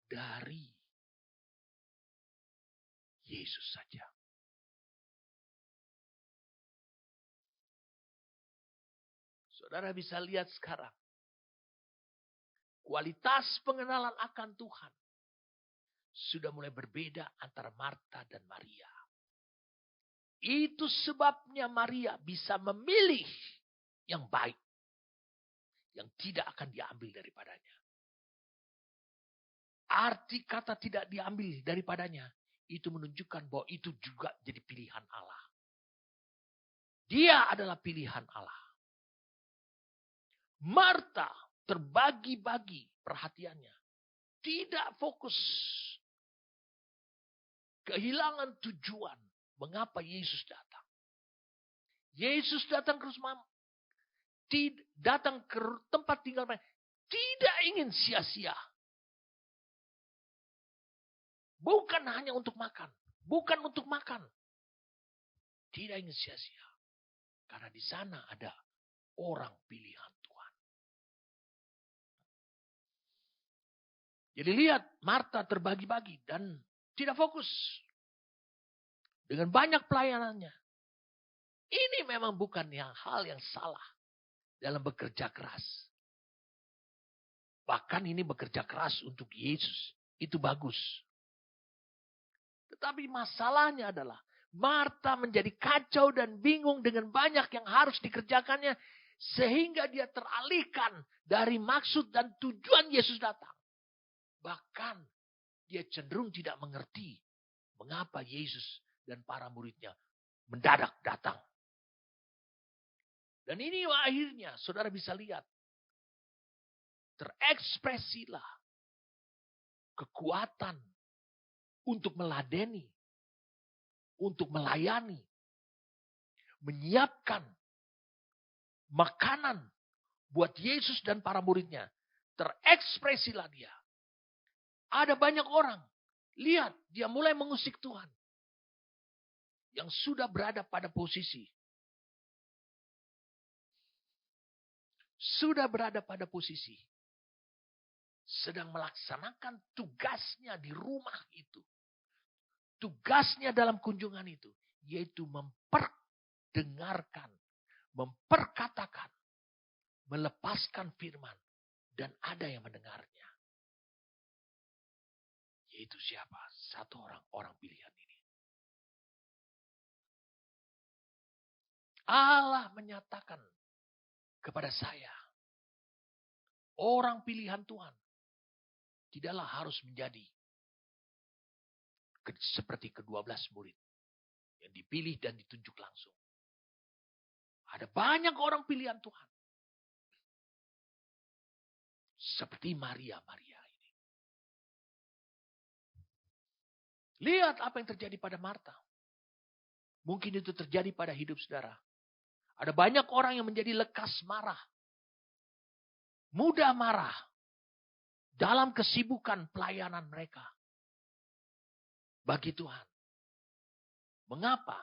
Dari Yesus saja. Saudara bisa lihat sekarang. kualitas pengenalan akan Tuhan sudah mulai berbeda antara Marta dan Maria. Itu sebabnya Maria bisa memilih yang baik, yang tidak akan diambil daripadanya. Arti kata tidak diambil daripadanya, itu menunjukkan bahwa itu juga jadi pilihan Allah. Dia adalah pilihan Allah. Marta terbagi-bagi perhatiannya. Tidak fokus. Kehilangan tujuan. Mengapa Yesus datang? Yesus datang ke rumah, datang ke tempat tinggal mereka. Tidak ingin sia-sia. Bukan hanya untuk makan. Bukan untuk makan. Tidak ingin sia-sia. Karena di sana ada orang pilihan Tuhan. Jadi lihat, Marta terbagi-bagi dan tidak fokus. Dengan banyak pelayanannya. Ini memang bukan hal yang salah dalam bekerja keras. Bahkan ini bekerja keras untuk Yesus. Itu bagus. Tetapi masalahnya adalah Marta menjadi kacau dan bingung dengan banyak yang harus dikerjakannya. Sehingga dia teralihkan dari maksud dan tujuan Yesus datang. Bahkan dia cenderung tidak mengerti mengapa Yesus dan para muridnya mendadak datang. Dan ini akhirnya saudara bisa lihat. Terekspresilah kekuatan untuk meladeni, untuk melayani, menyiapkan makanan buat Yesus dan para muridnya. Terekspresilah dia. Ada banyak orang, lihat dia mulai mengusik Tuhan. Yang sudah berada pada posisi. Sudah berada pada posisi. Sedang melaksanakan tugasnya di rumah itu. Tugasnya dalam kunjungan itu. Yaitu memperdengarkan. Memperkatakan. Melepaskan firman. Dan ada yang mendengarnya. Yaitu siapa? Satu orang pilihan ini. Allah menyatakan kepada saya. Orang pilihan Tuhan. Tidaklah harus menjadi seperti ke-12 murid. Yang dipilih dan ditunjuk langsung. Ada banyak orang pilihan Tuhan. Seperti Maria ini. Lihat apa yang terjadi pada Marta. Mungkin itu terjadi pada hidup saudara. Ada banyak orang yang menjadi lekas marah. Mudah marah. Dalam kesibukan pelayanan mereka. Bagi Tuhan. Mengapa?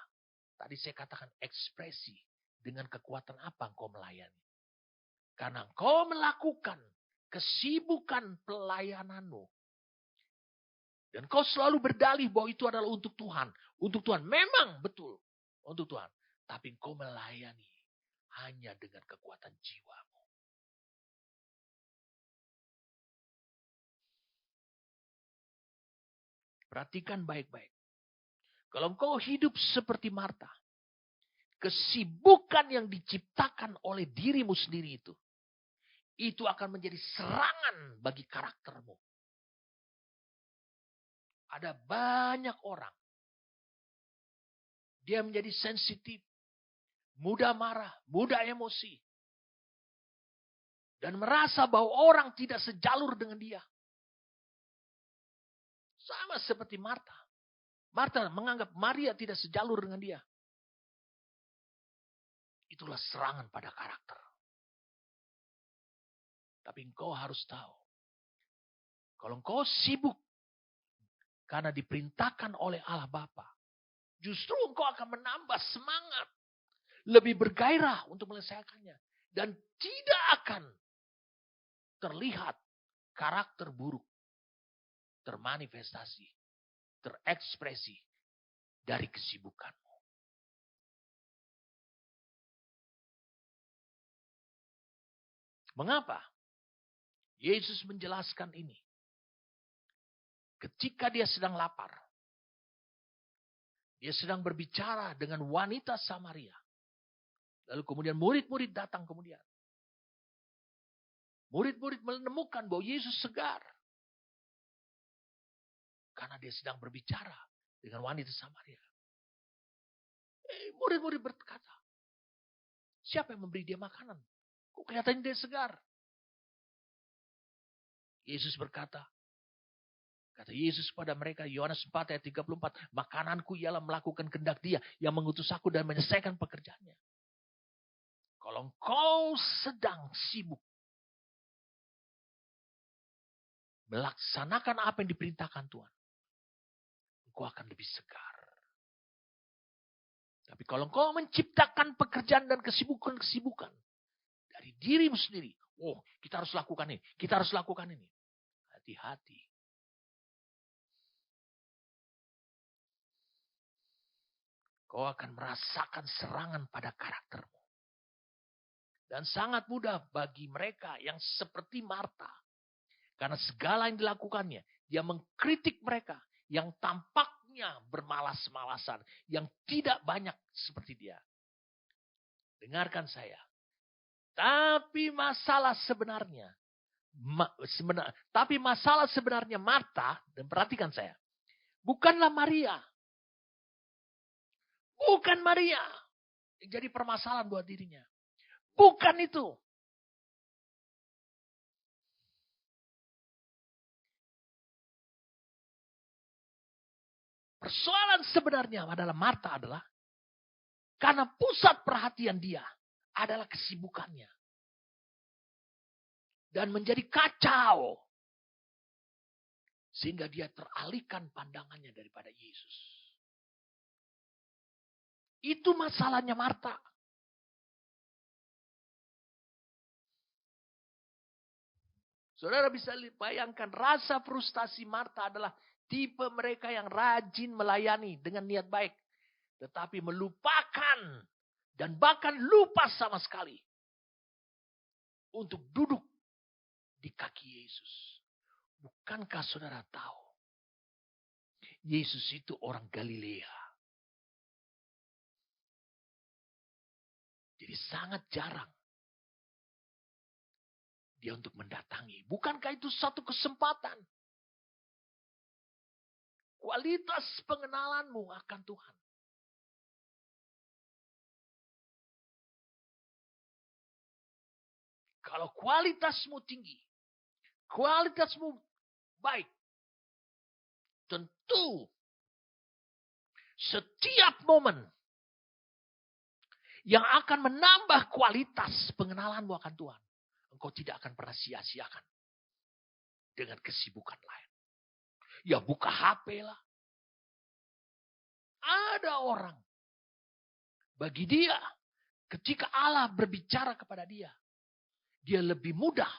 Tadi saya katakan ekspresi. Dengan kekuatan apa engkau melayani. Karena engkau melakukan kesibukan pelayananmu. Dan kau selalu berdalih bahwa itu adalah untuk Tuhan. Untuk Tuhan. Memang betul. Untuk Tuhan. Tapi engkau melayani. Hanya dengan kekuatan jiwamu. Perhatikan baik-baik. Kalau engkau hidup seperti Marta. Kesibukan yang diciptakan oleh dirimu sendiri itu. Itu akan menjadi serangan bagi karaktermu. Ada banyak orang. Dia menjadi sensitif. Mudah marah. Mudah emosi. Dan merasa bahwa orang tidak sejalur dengan dia. Sama seperti Marta. Marta menganggap Maria tidak sejalur dengan dia. Itulah serangan pada karakter. Tapi engkau harus tahu. Kalau engkau sibuk. Karena diperintahkan oleh Allah Bapa. Justru engkau akan menambah semangat. Lebih bergairah untuk menyelesaikannya. Dan tidak akan terlihat karakter buruk. Termanifestasi. Terekspresi. Dari kesibukanmu. Mengapa? Yesus menjelaskan ini. Ketika dia sedang lapar. Dia sedang berbicara dengan wanita Samaria. Lalu kemudian murid-murid datang kemudian. Murid-murid menemukan bahwa Yesus segar. Karena dia sedang berbicara dengan wanita Samaria. Murid-murid berkata, siapa yang memberi dia makanan? Kok kelihatannya dia segar? Yesus berkata, kata Yesus kepada mereka, Yohanes 4 ayat 34, makananku ialah melakukan kehendak Dia yang mengutus aku dan menyelesaikan pekerjaannya. Kalau engkau sedang sibuk melaksanakan apa yang diperintahkan Tuhan, engkau akan lebih segar. Tapi kalau engkau menciptakan pekerjaan dan kesibukan-kesibukan dari dirimu sendiri, oh kita harus lakukan ini, kita harus lakukan ini. Hati-hati. Kau akan merasakan serangan pada karaktermu. Dan sangat mudah bagi mereka yang seperti Marta. Karena segala yang dilakukannya, dia mengkritik mereka yang tampaknya bermalas-malasan, yang tidak banyak seperti dia. Dengarkan saya. Tapi masalah sebenarnya Marta, dan perhatikan saya, bukanlah Maria. Bukan Maria yang jadi permasalahan buat dirinya. Bukan itu. Persoalan sebenarnya adalah Marta adalah karena pusat perhatian dia adalah kesibukannya. Dan menjadi kacau. Sehingga dia teralihkan pandangannya daripada Yesus. Itu masalahnya Marta. Saudara bisa bayangkan rasa frustasi Marta adalah tipe mereka yang rajin melayani dengan niat baik. Tetapi melupakan dan bahkan lupa sama sekali untuk duduk di kaki Yesus. Bukankah saudara tahu? Yesus itu orang Galilea. Jadi sangat jarang dia untuk mendatangi. Bukankah itu satu kesempatan? Kualitas pengenalanmu akan Tuhan. Kalau kualitasmu tinggi, kualitasmu baik, tentu setiap momen yang akan menambah kualitas pengenalanmu akan Tuhan, engkau tidak akan pernah sia-siakan dengan kesibukan lain. Ya buka HP lah. Ada orang, bagi dia, ketika Allah berbicara kepada dia, dia lebih mudah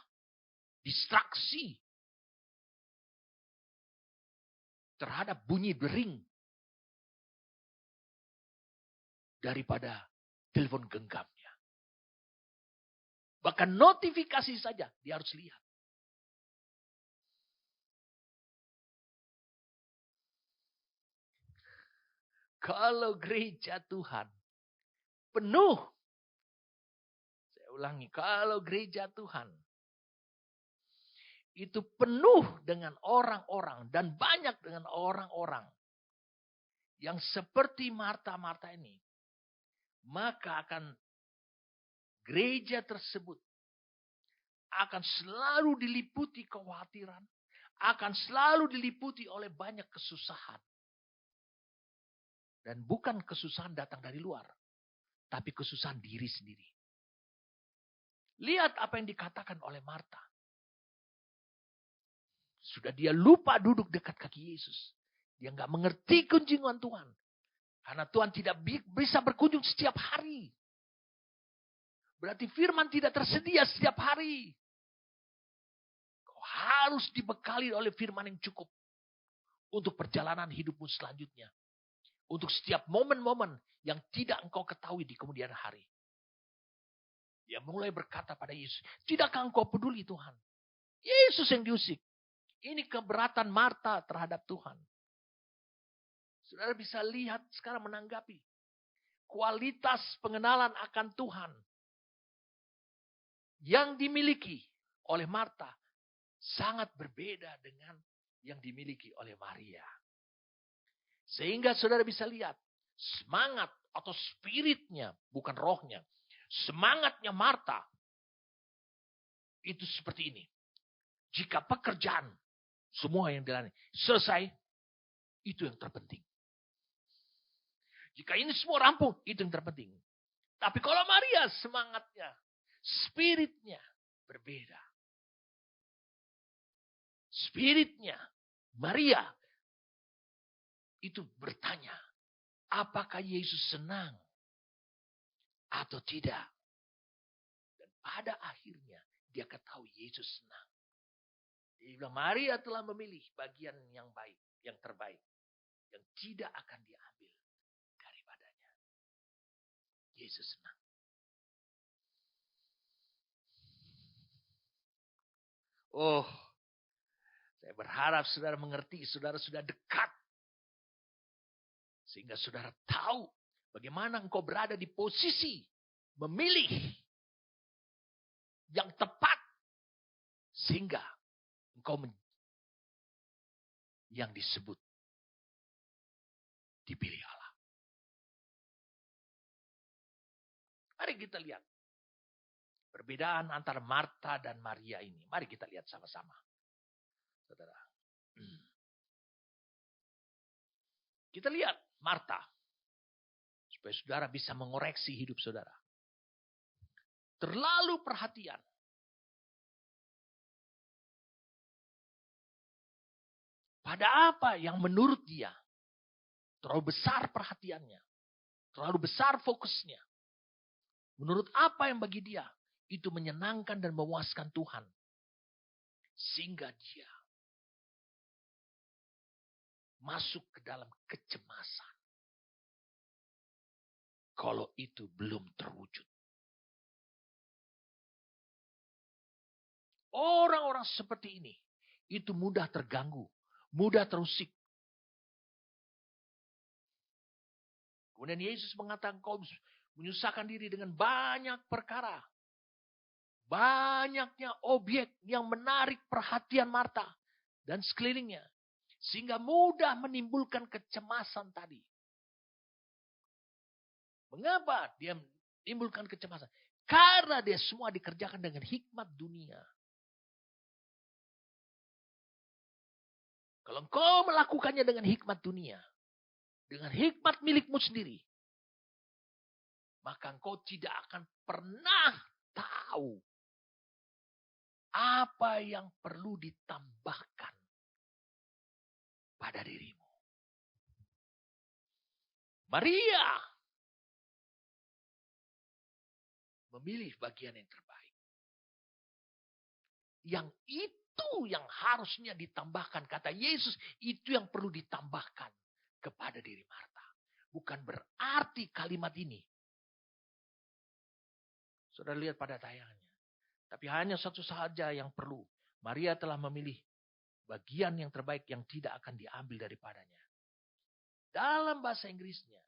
distraksi terhadap bunyi dering daripada telepon genggamnya. Bahkan notifikasi saja dia harus lihat. Kalau gereja Tuhan penuh, saya ulangi, kalau gereja Tuhan itu penuh dengan orang-orang dan banyak dengan orang-orang yang seperti Marta-Marta ini, maka akan gereja tersebut akan selalu diliputi kekhawatiran, akan selalu diliputi oleh banyak kesusahan. Dan bukan kesusahan datang dari luar, tapi kesusahan diri sendiri. Lihat apa yang dikatakan oleh Marta. Sudah dia lupa duduk dekat kaki Yesus. Dia nggak mengerti kunjungan Tuhan. Karena Tuhan tidak bisa berkunjung setiap hari. Berarti firman tidak tersedia setiap hari. Kau harus dibekali oleh firman yang cukup. Untuk perjalanan hidupmu selanjutnya. Untuk setiap momen-momen yang tidak engkau ketahui di kemudian hari. Dia mulai berkata pada Yesus, tidakkah engkau peduli Tuhan? Yesus yang diusik. Ini keberatan Marta terhadap Tuhan. Saudara bisa lihat sekarang menanggapi. Kualitas pengenalan akan Tuhan yang dimiliki oleh Marta sangat berbeda dengan yang dimiliki oleh Maria. Sehingga saudara bisa lihat semangat atau spiritnya, bukan rohnya. Semangatnya Marta itu seperti ini. Jika pekerjaan semua yang dilalui selesai, itu yang terpenting. Jika ini semua rampung, itu yang terpenting. Tapi kalau Maria semangatnya, spiritnya berbeda. Spiritnya Maria itu bertanya, apakah Yesus senang atau tidak? Dan pada akhirnya dia ketahui Yesus senang. Dia bilang, Maria telah memilih bagian yang baik, yang terbaik, yang tidak akan diambil daripadanya. Yesus senang. Oh, saya berharap saudara mengerti, saudara sudah dekat. Sehingga saudara tahu bagaimana engkau berada di posisi memilih yang tepat. Sehingga engkau yang disebut dipilih Allah. Mari kita lihat perbedaan antara Marta dan Maria ini. Mari kita lihat sama-sama. Saudara. Kita lihat Marta. Supaya saudara bisa mengoreksi hidup saudara. Terlalu perhatian. Pada apa yang menurut dia terlalu besar perhatiannya. Terlalu besar fokusnya. Menurut apa yang bagi dia itu menyenangkan dan memuaskan Tuhan. Sehingga dia masuk ke dalam kecemasan. Kalau itu belum terwujud. Orang-orang seperti ini itu mudah terganggu, mudah terusik. Kemudian Yesus mengatakan kau menyusahkan diri dengan banyak perkara. Banyaknya objek yang menarik perhatian Marta dan sekelilingnya. Sehingga mudah menimbulkan kecemasan tadi. Mengapa dia menimbulkan kecemasan? Karena dia semua dikerjakan dengan hikmat dunia. Kalau engkau melakukannya dengan hikmat dunia. Dengan hikmat milikmu sendiri. Maka engkau tidak akan pernah tahu apa yang perlu ditambahkan pada dirimu. Maria memilih bagian yang terbaik. Yang itu yang harusnya ditambahkan. Kata Yesus, itu yang perlu ditambahkan kepada diri Marta. Bukan berarti kalimat ini. Saudara lihat pada tayangannya. Tapi hanya satu saja yang perlu. Maria telah memilih bagian yang terbaik yang tidak akan diambil daripadanya. Dalam bahasa Inggrisnya.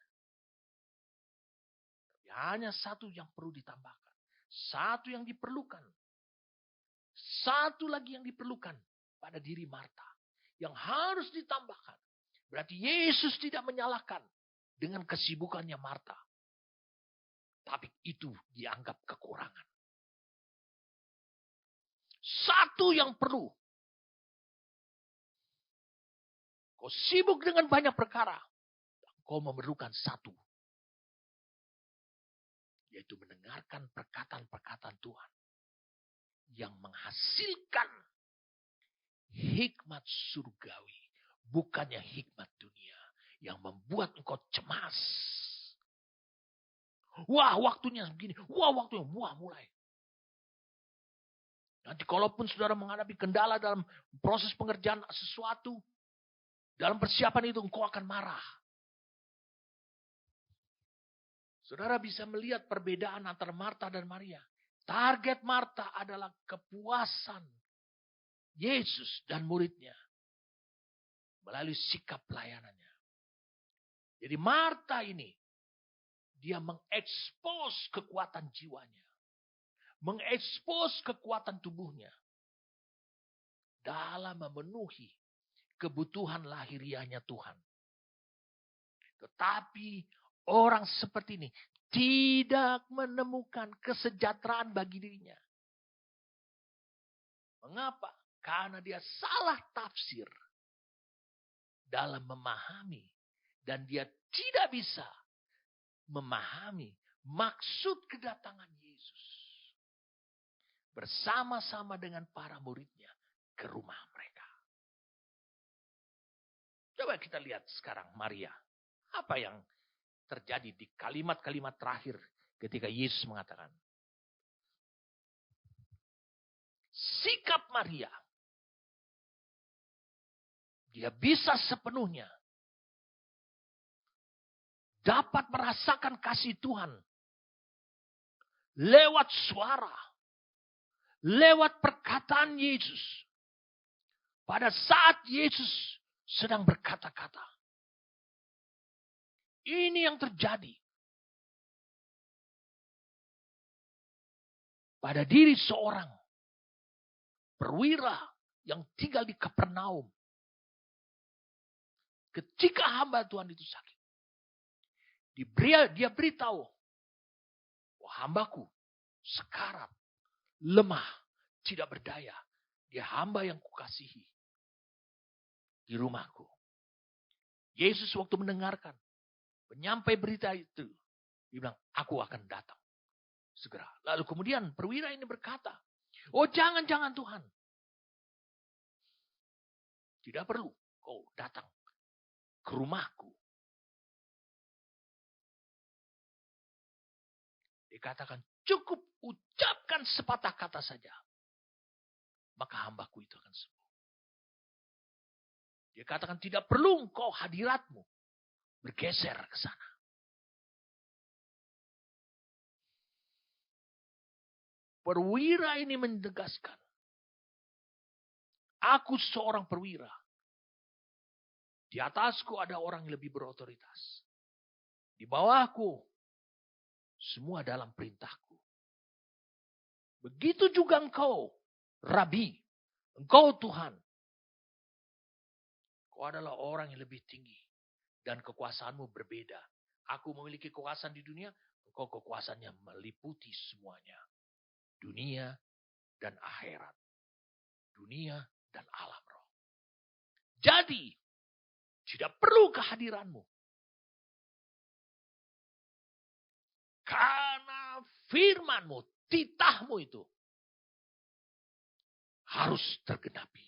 Tapi hanya satu yang perlu ditambahkan. Satu yang diperlukan. Satu lagi yang diperlukan pada diri Marta. Yang harus ditambahkan. Berarti Yesus tidak menyalahkan dengan kesibukannya Marta. Tapi itu dianggap kekurangan. Satu yang perlu. Kau sibuk dengan banyak perkara. Kau memerlukan satu. Yaitu mendengarkan perkataan-perkataan Tuhan. Yang menghasilkan hikmat surgawi. Bukannya hikmat dunia. Yang membuat engkau cemas. Wah waktunya begini. Wah waktunya. Wah mulai. Nanti kalaupun saudara menghadapi kendala dalam proses pengerjaan sesuatu. Dalam persiapan itu engkau akan marah. Saudara bisa melihat perbedaan antara Marta dan Maria. Target Marta adalah kepuasan Yesus dan muridnya melalui sikap pelayanannya. Jadi Marta ini, dia mengekspos kekuatan jiwanya. Mengekspos kekuatan tubuhnya. Dalam memenuhi kebutuhan lahiriahnya Tuhan. Tetapi orang seperti ini tidak menemukan kesejahteraan bagi dirinya. Mengapa? Karena dia salah tafsir dalam memahami. Dan dia tidak bisa memahami maksud kedatangan Yesus. Bersama-sama dengan para muridnya ke rumah mereka. Coba kita lihat sekarang Maria. Apa yang terjadi di kalimat-kalimat terakhir ketika Yesus mengatakan. Sikap Maria. Dia bisa sepenuhnya dapat merasakan kasih Tuhan. Lewat suara. Lewat perkataan Yesus. Pada saat Yesus sedang berkata-kata. Ini yang terjadi. Pada diri seorang perwira yang tinggal di Kapernaum. Ketika hamba Tuhan itu sakit. Dia beritahu. Oh, hambaku sekarat, lemah, tidak berdaya. Dia hamba yang kukasihi. Di rumahku. Yesus waktu mendengarkan. Penyampai berita itu. Dia bilang, aku akan datang. Segera. Lalu kemudian perwira ini berkata. Oh jangan Tuhan. Tidak perlu kau datang ke rumahku. Dikatakan cukup ucapkan sepatah kata saja. Maka hambaku itu akan sembuh. Dia katakan tidak perlu engkau hadiratmu bergeser ke sana. Perwira ini menegaskan. Aku seorang perwira. Di atasku ada orang yang lebih berotoritas. Di bawahku semua dalam perintahku. Begitu juga engkau, Rabi. Engkau Tuhan. Kau adalah orang yang lebih tinggi. Dan kekuasaanmu berbeda. Aku memiliki kekuasaan di dunia. Engkau kekuasaannya meliputi semuanya. Dunia dan akhirat. Dunia dan alam roh. Jadi, tidak perlu kehadiranmu. Karena firmanmu, titahmu itu harus tergenapi,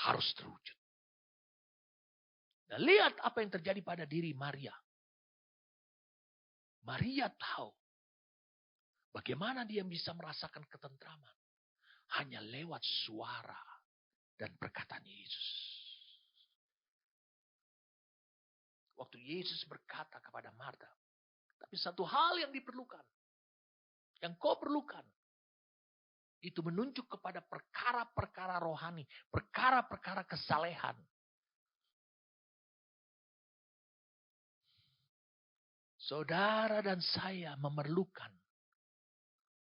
harus terwujud. Dan lihat apa yang terjadi pada diri Maria. Maria tahu bagaimana dia bisa merasakan ketentraman. Hanya lewat suara dan perkataan Yesus. Waktu Yesus berkata kepada Marta, tapi satu hal yang diperlukan, yang kau perlukan, itu menunjuk kepada perkara-perkara rohani, perkara-perkara kesalehan. Saudara dan saya memerlukan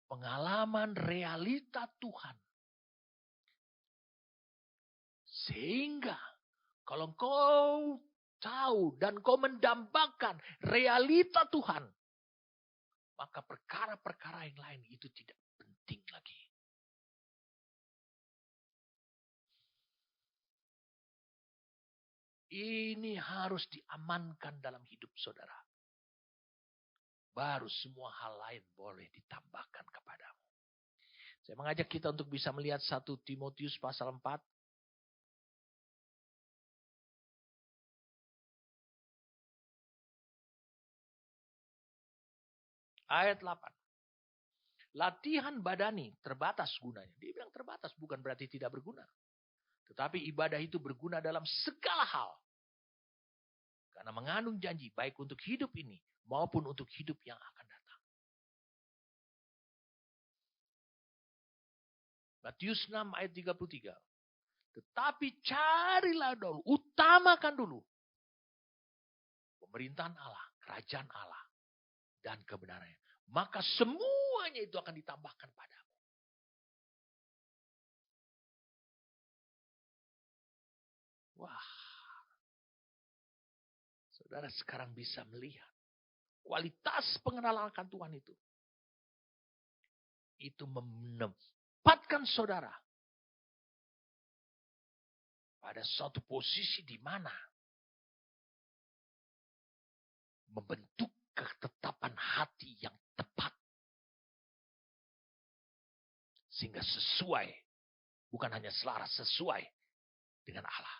pengalaman realita Tuhan. Sehingga kalau kau tahu dan kau mendambakan realita Tuhan, maka perkara-perkara yang lain itu tidak penting lagi. Ini harus diamankan dalam hidup saudara. Baru semua hal lain boleh ditambahkan kepadamu. Saya mengajak kita untuk bisa melihat 1 Timotius pasal 4. Ayat 8. Latihan badani terbatas gunanya. Dia bilang terbatas bukan berarti tidak berguna. Tetapi ibadah itu berguna dalam segala hal. Karena mengandung janji baik untuk hidup ini maupun untuk hidup yang akan datang. Matius 6 ayat 33. Tetapi carilah dulu, utamakan dulu pemerintahan Allah, kerajaan Allah, dan kebenarannya. Maka semuanya itu akan ditambahkan padamu. Wah, saudara sekarang bisa melihat kualitas pengenalan akan Tuhan itu. Itu menempatkan saudara pada suatu posisi di mana membentuk ketetapan hati yang tepat. Sehingga sesuai, bukan hanya selaras, sesuai dengan Allah.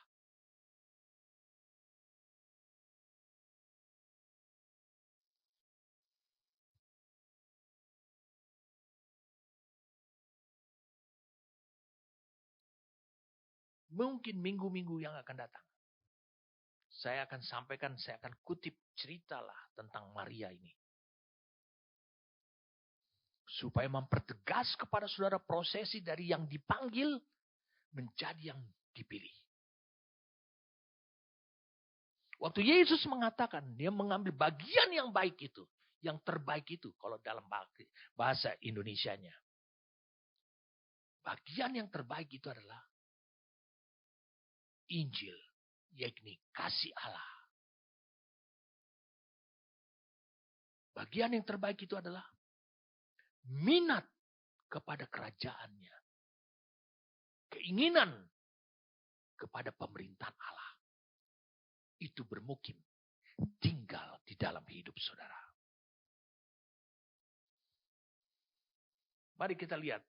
Mungkin minggu-minggu yang akan datang, saya akan sampaikan, saya akan kutip ceritalah tentang Maria ini. Supaya mempertegas kepada saudara prosesi dari yang dipanggil menjadi yang dipilih. Waktu Yesus mengatakan, dia mengambil bagian yang baik itu. Yang terbaik itu, kalau dalam bahasa Indonesianya. Bagian yang terbaik itu adalah Injil, yakni kasih Allah. Bagian yang terbaik itu adalah minat kepada kerajaannya. Keinginan kepada pemerintahan Allah. Itu bermukim, tinggal di dalam hidup saudara. Mari kita lihat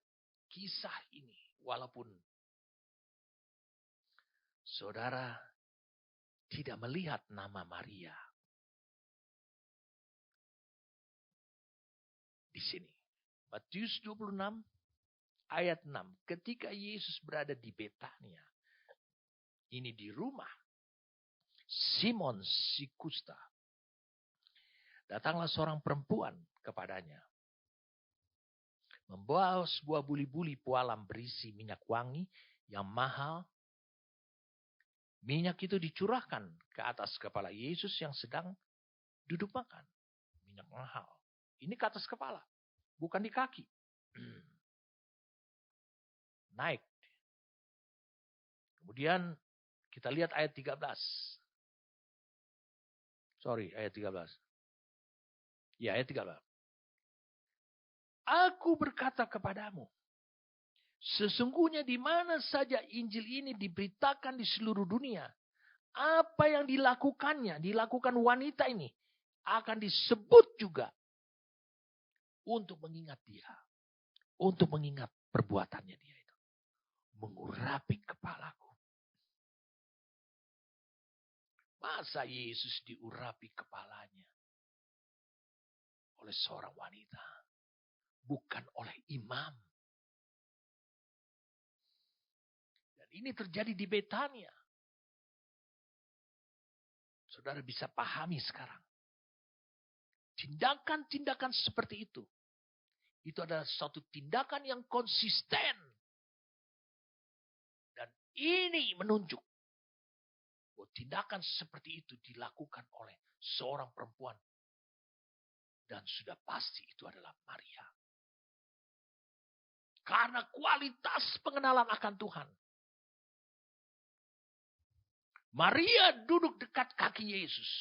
kisah ini. Walaupun saudara tidak melihat nama Maria di sini. Matius 26 ayat 6. Ketika Yesus berada di Betania. Ini di rumah Simon si kusta. Datanglah seorang perempuan kepadanya. Membawa sebuah buli-buli pualam berisi minyak wangi yang mahal. Minyak itu dicurahkan ke atas kepala Yesus yang sedang duduk makan. Minyak mahal. Ini ke atas kepala, bukan di kaki. Naik. Kemudian kita lihat ayat 13. Sorry, ayat 13. Ya, ayat 13. Aku berkata kepadamu, sesungguhnya di mana saja Injil ini diberitakan di seluruh dunia, apa yang dilakukan wanita ini, akan disebut juga untuk mengingat dia. Untuk mengingat perbuatannya dia itu. Mengurapi kepalaku. Masa Yesus diurapi kepalanya oleh seorang wanita, bukan oleh imam. Dan ini terjadi di Betania. Saudara bisa pahami sekarang. Tindakan-tindakan seperti itu adalah suatu tindakan yang konsisten. Dan ini menunjuk bahwa tindakan seperti itu dilakukan oleh seorang perempuan. Dan sudah pasti itu adalah Maria. Karena kualitas pengenalan akan Tuhan. Maria duduk dekat kaki Yesus.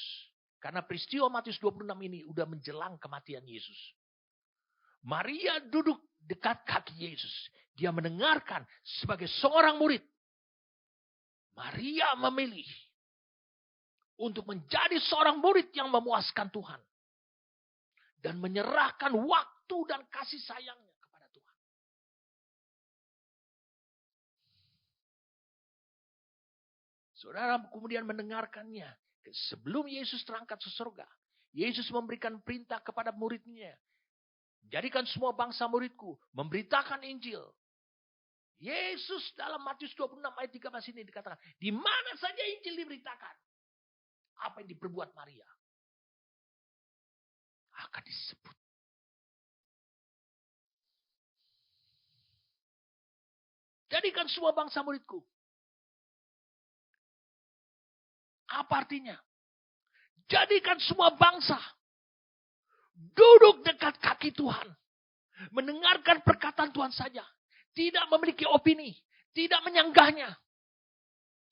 Karena peristiwa Matius 26 ini udah menjelang kematian Yesus. Maria duduk dekat kaki Yesus. Dia mendengarkan sebagai seorang murid. Maria memilih untuk menjadi seorang murid yang memuaskan Tuhan. Dan menyerahkan waktu dan kasih sayangnya kepada Tuhan. Saudara kemudian mendengarkannya. Sebelum Yesus terangkat ke surga. Yesus memberikan perintah kepada muridnya. Jadikan semua bangsa muridku. Memberitakan Injil. Yesus dalam Matius 26 ayat 13 ini dikatakan. Di mana saja Injil diberitakan. Apa yang diperbuat Maria. Akan disebut. Jadikan semua bangsa muridku. Apa artinya? Jadikan semua bangsa duduk dekat kaki Tuhan. Mendengarkan perkataan Tuhan saja. Tidak memiliki opini. Tidak menyanggahnya.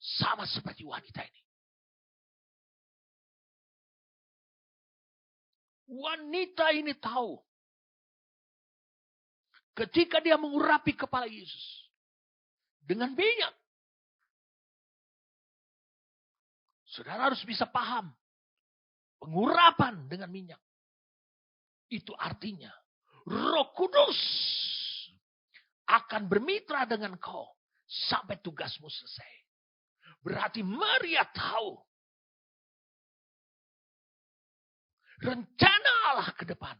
Sama seperti wanita ini. Wanita ini tahu. Ketika dia mengurapi kepala Yesus. Dengan minyak. Saudara harus bisa paham. Pengurapan dengan minyak. Itu artinya. Roh Kudus akan bermitra dengan kau. Sampai tugasmu selesai. Berarti Maria tahu. Rencana Allah ke depan.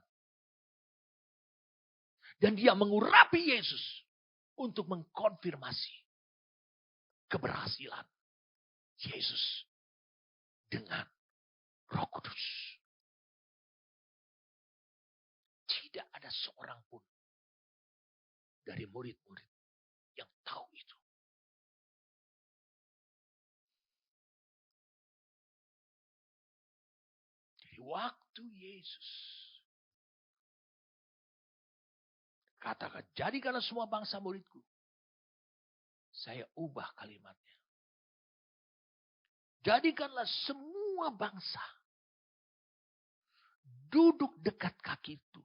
Dan dia mengurapi Yesus. Untuk mengkonfirmasi. Keberhasilan. Yesus. Dengan Roh Kudus. Tidak ada seorang pun. Dari murid-murid. Yang tahu itu. Jadi waktu Yesus. Katakan, jadikanlah semua bangsa muridku. Saya ubah kalimatnya. Jadikanlah semua bangsa. Duduk dekat kaki itu.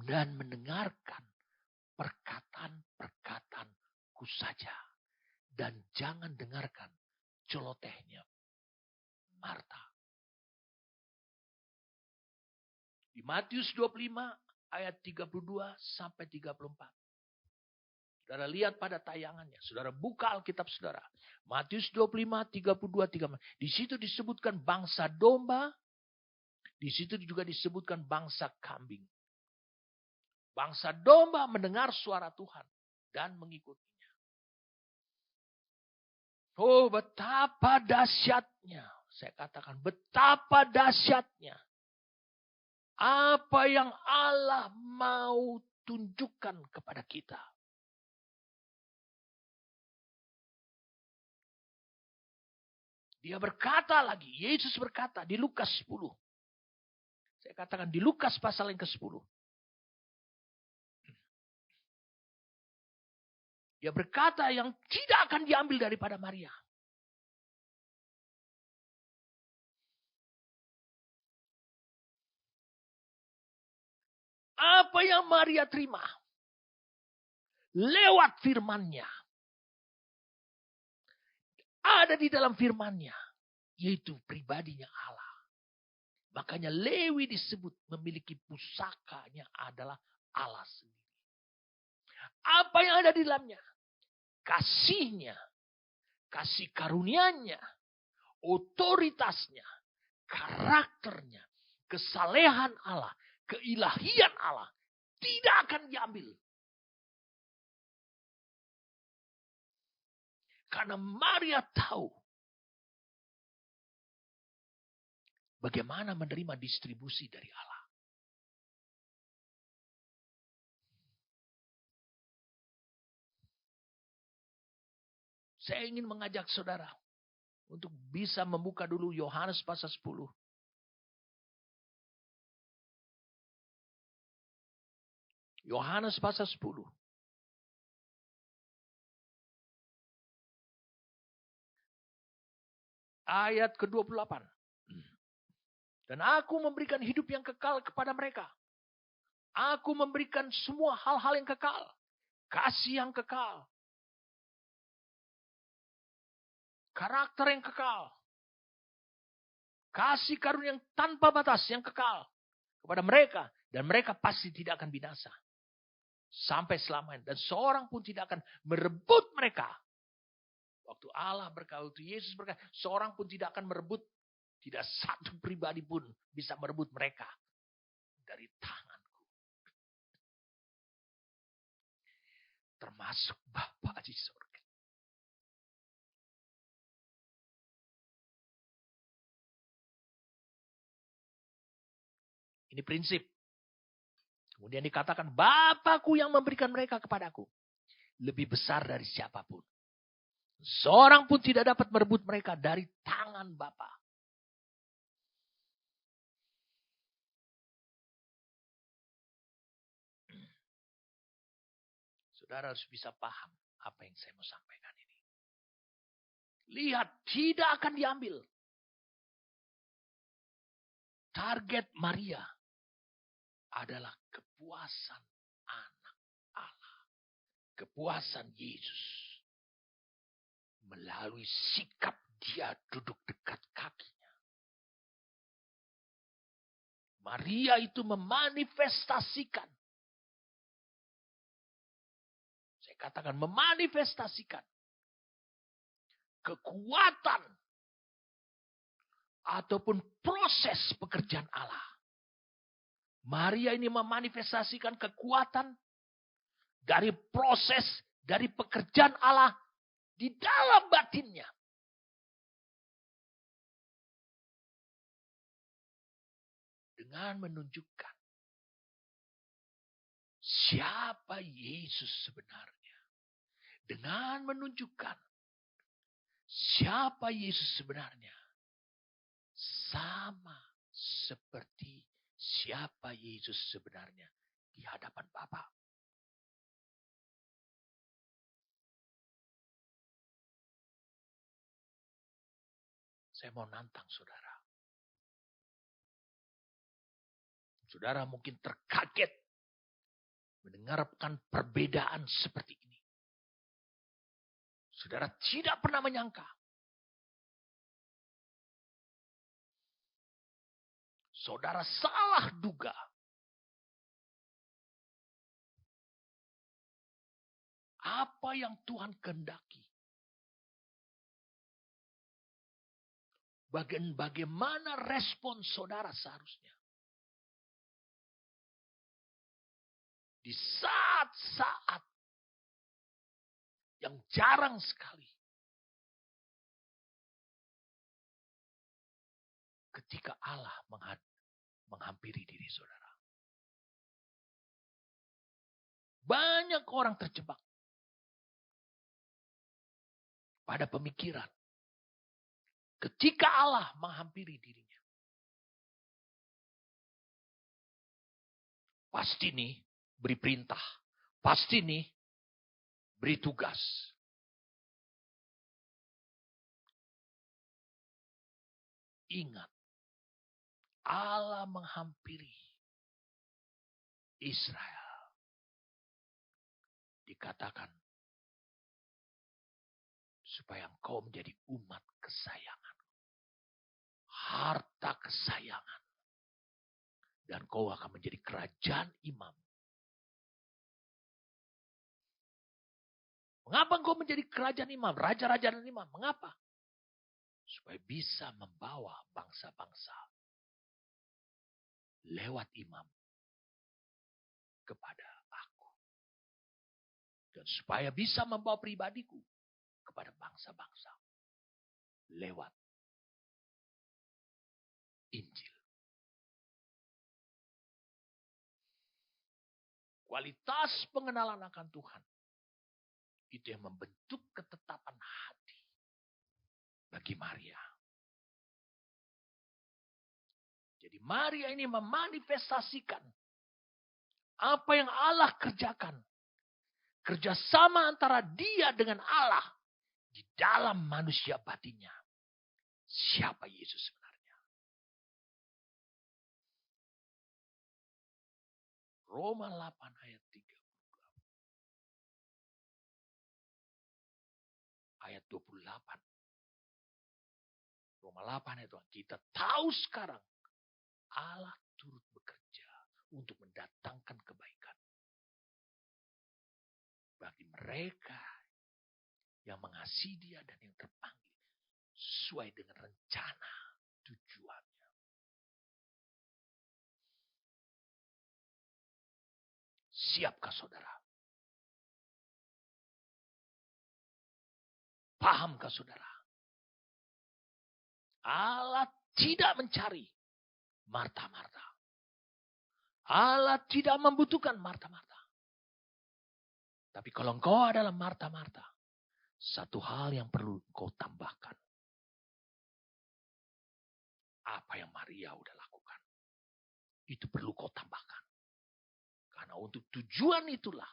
Dan mendengarkan perkataan-perkataanku saja. Dan jangan dengarkan celotehnya Marta. Di Matius 25 ayat 32 sampai 34. Saudara lihat pada tayangannya. Saudara buka Alkitab saudara. Matius 25, 32, 34. Di situ disebutkan bangsa domba. Di situ juga disebutkan bangsa kambing. Bangsa domba mendengar suara Tuhan. Dan mengikutinya. Oh betapa dahsyatnya. Saya katakan betapa dahsyatnya. Apa yang Allah mau tunjukkan kepada kita. Dia berkata lagi, Yesus berkata di Lukas 10. Saya katakan di Lukas pasal yang ke-10. Dia berkata yang tidak akan diambil daripada Maria. Apa yang Maria terima? Lewat firman-Nya. Ada di dalam firman-Nya. Yaitu pribadinya Allah. Makanya Lewi disebut memiliki pusakanya adalah Allah sendiri. Apa yang ada di dalamnya? Kasihnya. Kasih karunia-Nya. Otoritasnya. Karakternya. Kesalehan Allah. Keilahian Allah. Tidak akan diambil. Karena Maria tahu. Bagaimana menerima distribusi dari Allah. Saya ingin mengajak saudara. Untuk bisa membuka dulu Yohanes pasal 10. Yohanes pasal 10. Ayat ke-28. Dan aku memberikan hidup yang kekal kepada mereka. Aku memberikan semua hal-hal yang kekal. Kasih yang kekal. Karakter yang kekal. Kasih karunia yang tanpa batas yang kekal. Kepada mereka. Dan mereka pasti tidak akan binasa. Sampai selamanya. Dan seorang pun tidak akan merebut mereka. Waktu Allah berkata, waktu Yesus berkata, seorang pun tidak akan merebut. Tidak satu pribadi pun bisa merebut mereka. Dari tanganku. Termasuk Bapa di surga. Ini prinsip. Kemudian dikatakan, Bapakku yang memberikan mereka kepadaku. Lebih besar dari siapapun. Seorang pun tidak dapat merebut mereka dari tangan Bapa. Saudara harus bisa paham apa yang saya mau sampaikan ini. Lihat, tidak akan diambil. Target Maria adalah kepuasan anak Allah. Kepuasan Yesus. Melalui sikap dia duduk dekat kakinya. Maria itu memanifestasikan. Saya katakan memanifestasikan. Kekuatan. Ataupun proses pekerjaan Allah. Maria ini memanifestasikan kekuatan. Dari proses, dari pekerjaan Allah. Di dalam batinnya. Dengan menunjukkan siapa Yesus sebenarnya. Dengan menunjukkan siapa Yesus sebenarnya. Sama seperti siapa Yesus sebenarnya di hadapan Bapa. Saya mau nantang saudara. Saudara mungkin terkaget mendengarkan perbedaan seperti ini. Saudara tidak pernah menyangka. Saudara salah duga. Apa yang Tuhan kehendaki. Bagaimana respon saudara seharusnya. Di saat-saat yang jarang sekali. Ketika Allah menghampiri diri saudara. Banyak orang terjebak. Pada pemikiran. Ketika Allah menghampiri dirinya. Pasti nih beri perintah. Pasti nih beri tugas. Ingat. Allah menghampiri Israel. Dikatakan. Supaya engkau menjadi umat kesayangan. Harta kesayangan. Dan kau akan menjadi kerajaan imam. Mengapa engkau menjadi kerajaan imam? Raja-raja dan imam. Mengapa? Supaya bisa membawa bangsa-bangsa. Lewat imam. Kepada aku. Dan supaya bisa membawa pribadiku. Kepada bangsa-bangsa. Lewat Injil. Kualitas pengenalan akan Tuhan. Itu yang membentuk ketetapan hati. Bagi Maria. Jadi Maria ini memanifestasikan. Apa yang Allah kerjakan. Kerjasama antara dia dengan Allah. Di dalam manusia batinnya. Siapa Yesus sebenarnya. Roma 8 ayat 3. Ayat 28. Roma 8 itu kita tahu sekarang. Allah turut bekerja untuk mendatangkan kebaikan. Bagi mereka yang mengasihi dia dan yang terpanggil. Sesuai dengan rencana tujuannya. Siapkah saudara? Pahamkah saudara? Allah tidak mencari Marta-Marta. Allah tidak membutuhkan Marta-Marta. Tapi kalau engkau adalah Marta-Marta, Satu hal yang perlu kau tambahkan. Apa yang Maria udah lakukan. Itu perlu kau tambahkan. Karena untuk tujuan itulah.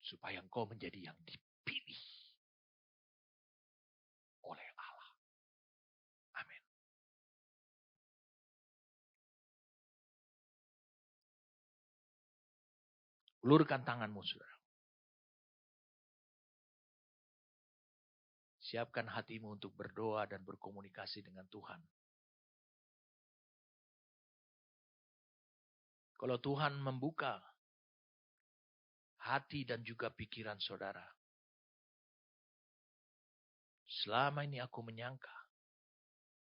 Supaya engkau menjadi yang dipilih oleh Allah. Amin. Ulurkan tanganmu, saudara. Siapkan hatimu untuk berdoa dan berkomunikasi dengan Tuhan. Kalau Tuhan membuka hati dan juga pikiran saudara. Selama ini aku menyangka.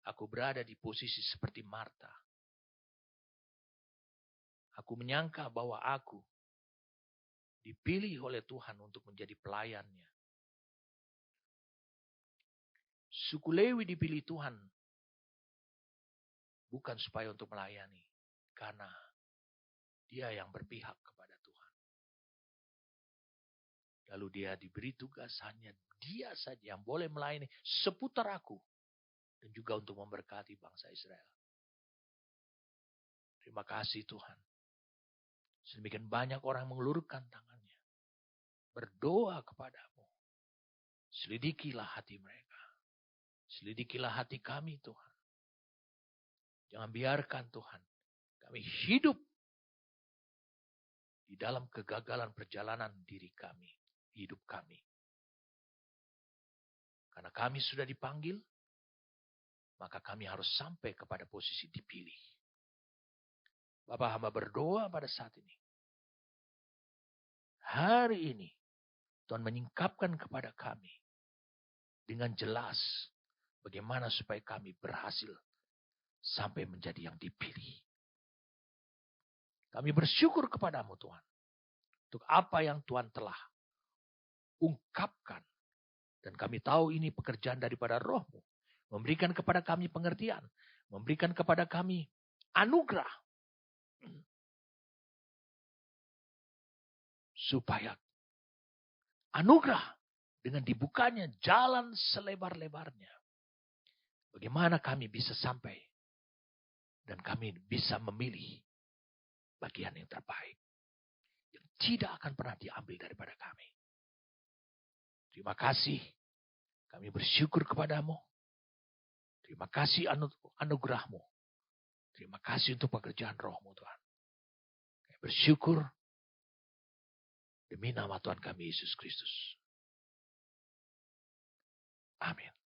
Aku berada di posisi seperti Marta. Aku menyangka bahwa aku dipilih oleh Tuhan untuk menjadi pelayannya. Suku Lewi dipilih Tuhan bukan supaya untuk melayani, karena dia yang berpihak kepada Tuhan. Lalu dia diberi tugas hanya dia saja yang boleh melayani seputar aku dan juga untuk memberkati bangsa Israel. Terima kasih Tuhan. Sedemikian banyak orang mengelurkan tangannya, berdoa kepadamu. Selidikilah hati mereka. Selidikilah hati kami Tuhan. Jangan biarkan Tuhan kami hidup di dalam kegagalan perjalanan diri kami, hidup kami. Karena kami sudah dipanggil, maka kami harus sampai kepada posisi dipilih. Bapak hamba berdoa pada saat ini. Hari ini Tuhan menyingkapkan kepada kami dengan jelas bagaimana supaya kami berhasil sampai menjadi yang dipilih. Kami bersyukur kepadamu Tuhan. Untuk apa yang Tuhan telah ungkapkan. Dan kami tahu ini pekerjaan daripada Roh-Mu. Memberikan kepada kami pengertian. Memberikan kepada kami anugerah. Supaya anugerah dengan dibukanya jalan selebar-lebarnya. Bagaimana kami bisa sampai. Dan kami bisa memilih bagian yang terbaik. Yang tidak akan pernah diambil daripada kami. Terima kasih. Kami bersyukur kepadamu. Terima kasih anugerah-Mu. Terima kasih untuk pekerjaan Roh-Mu Tuhan. Kami bersyukur demi nama Tuhan kami Yesus Kristus. Amin.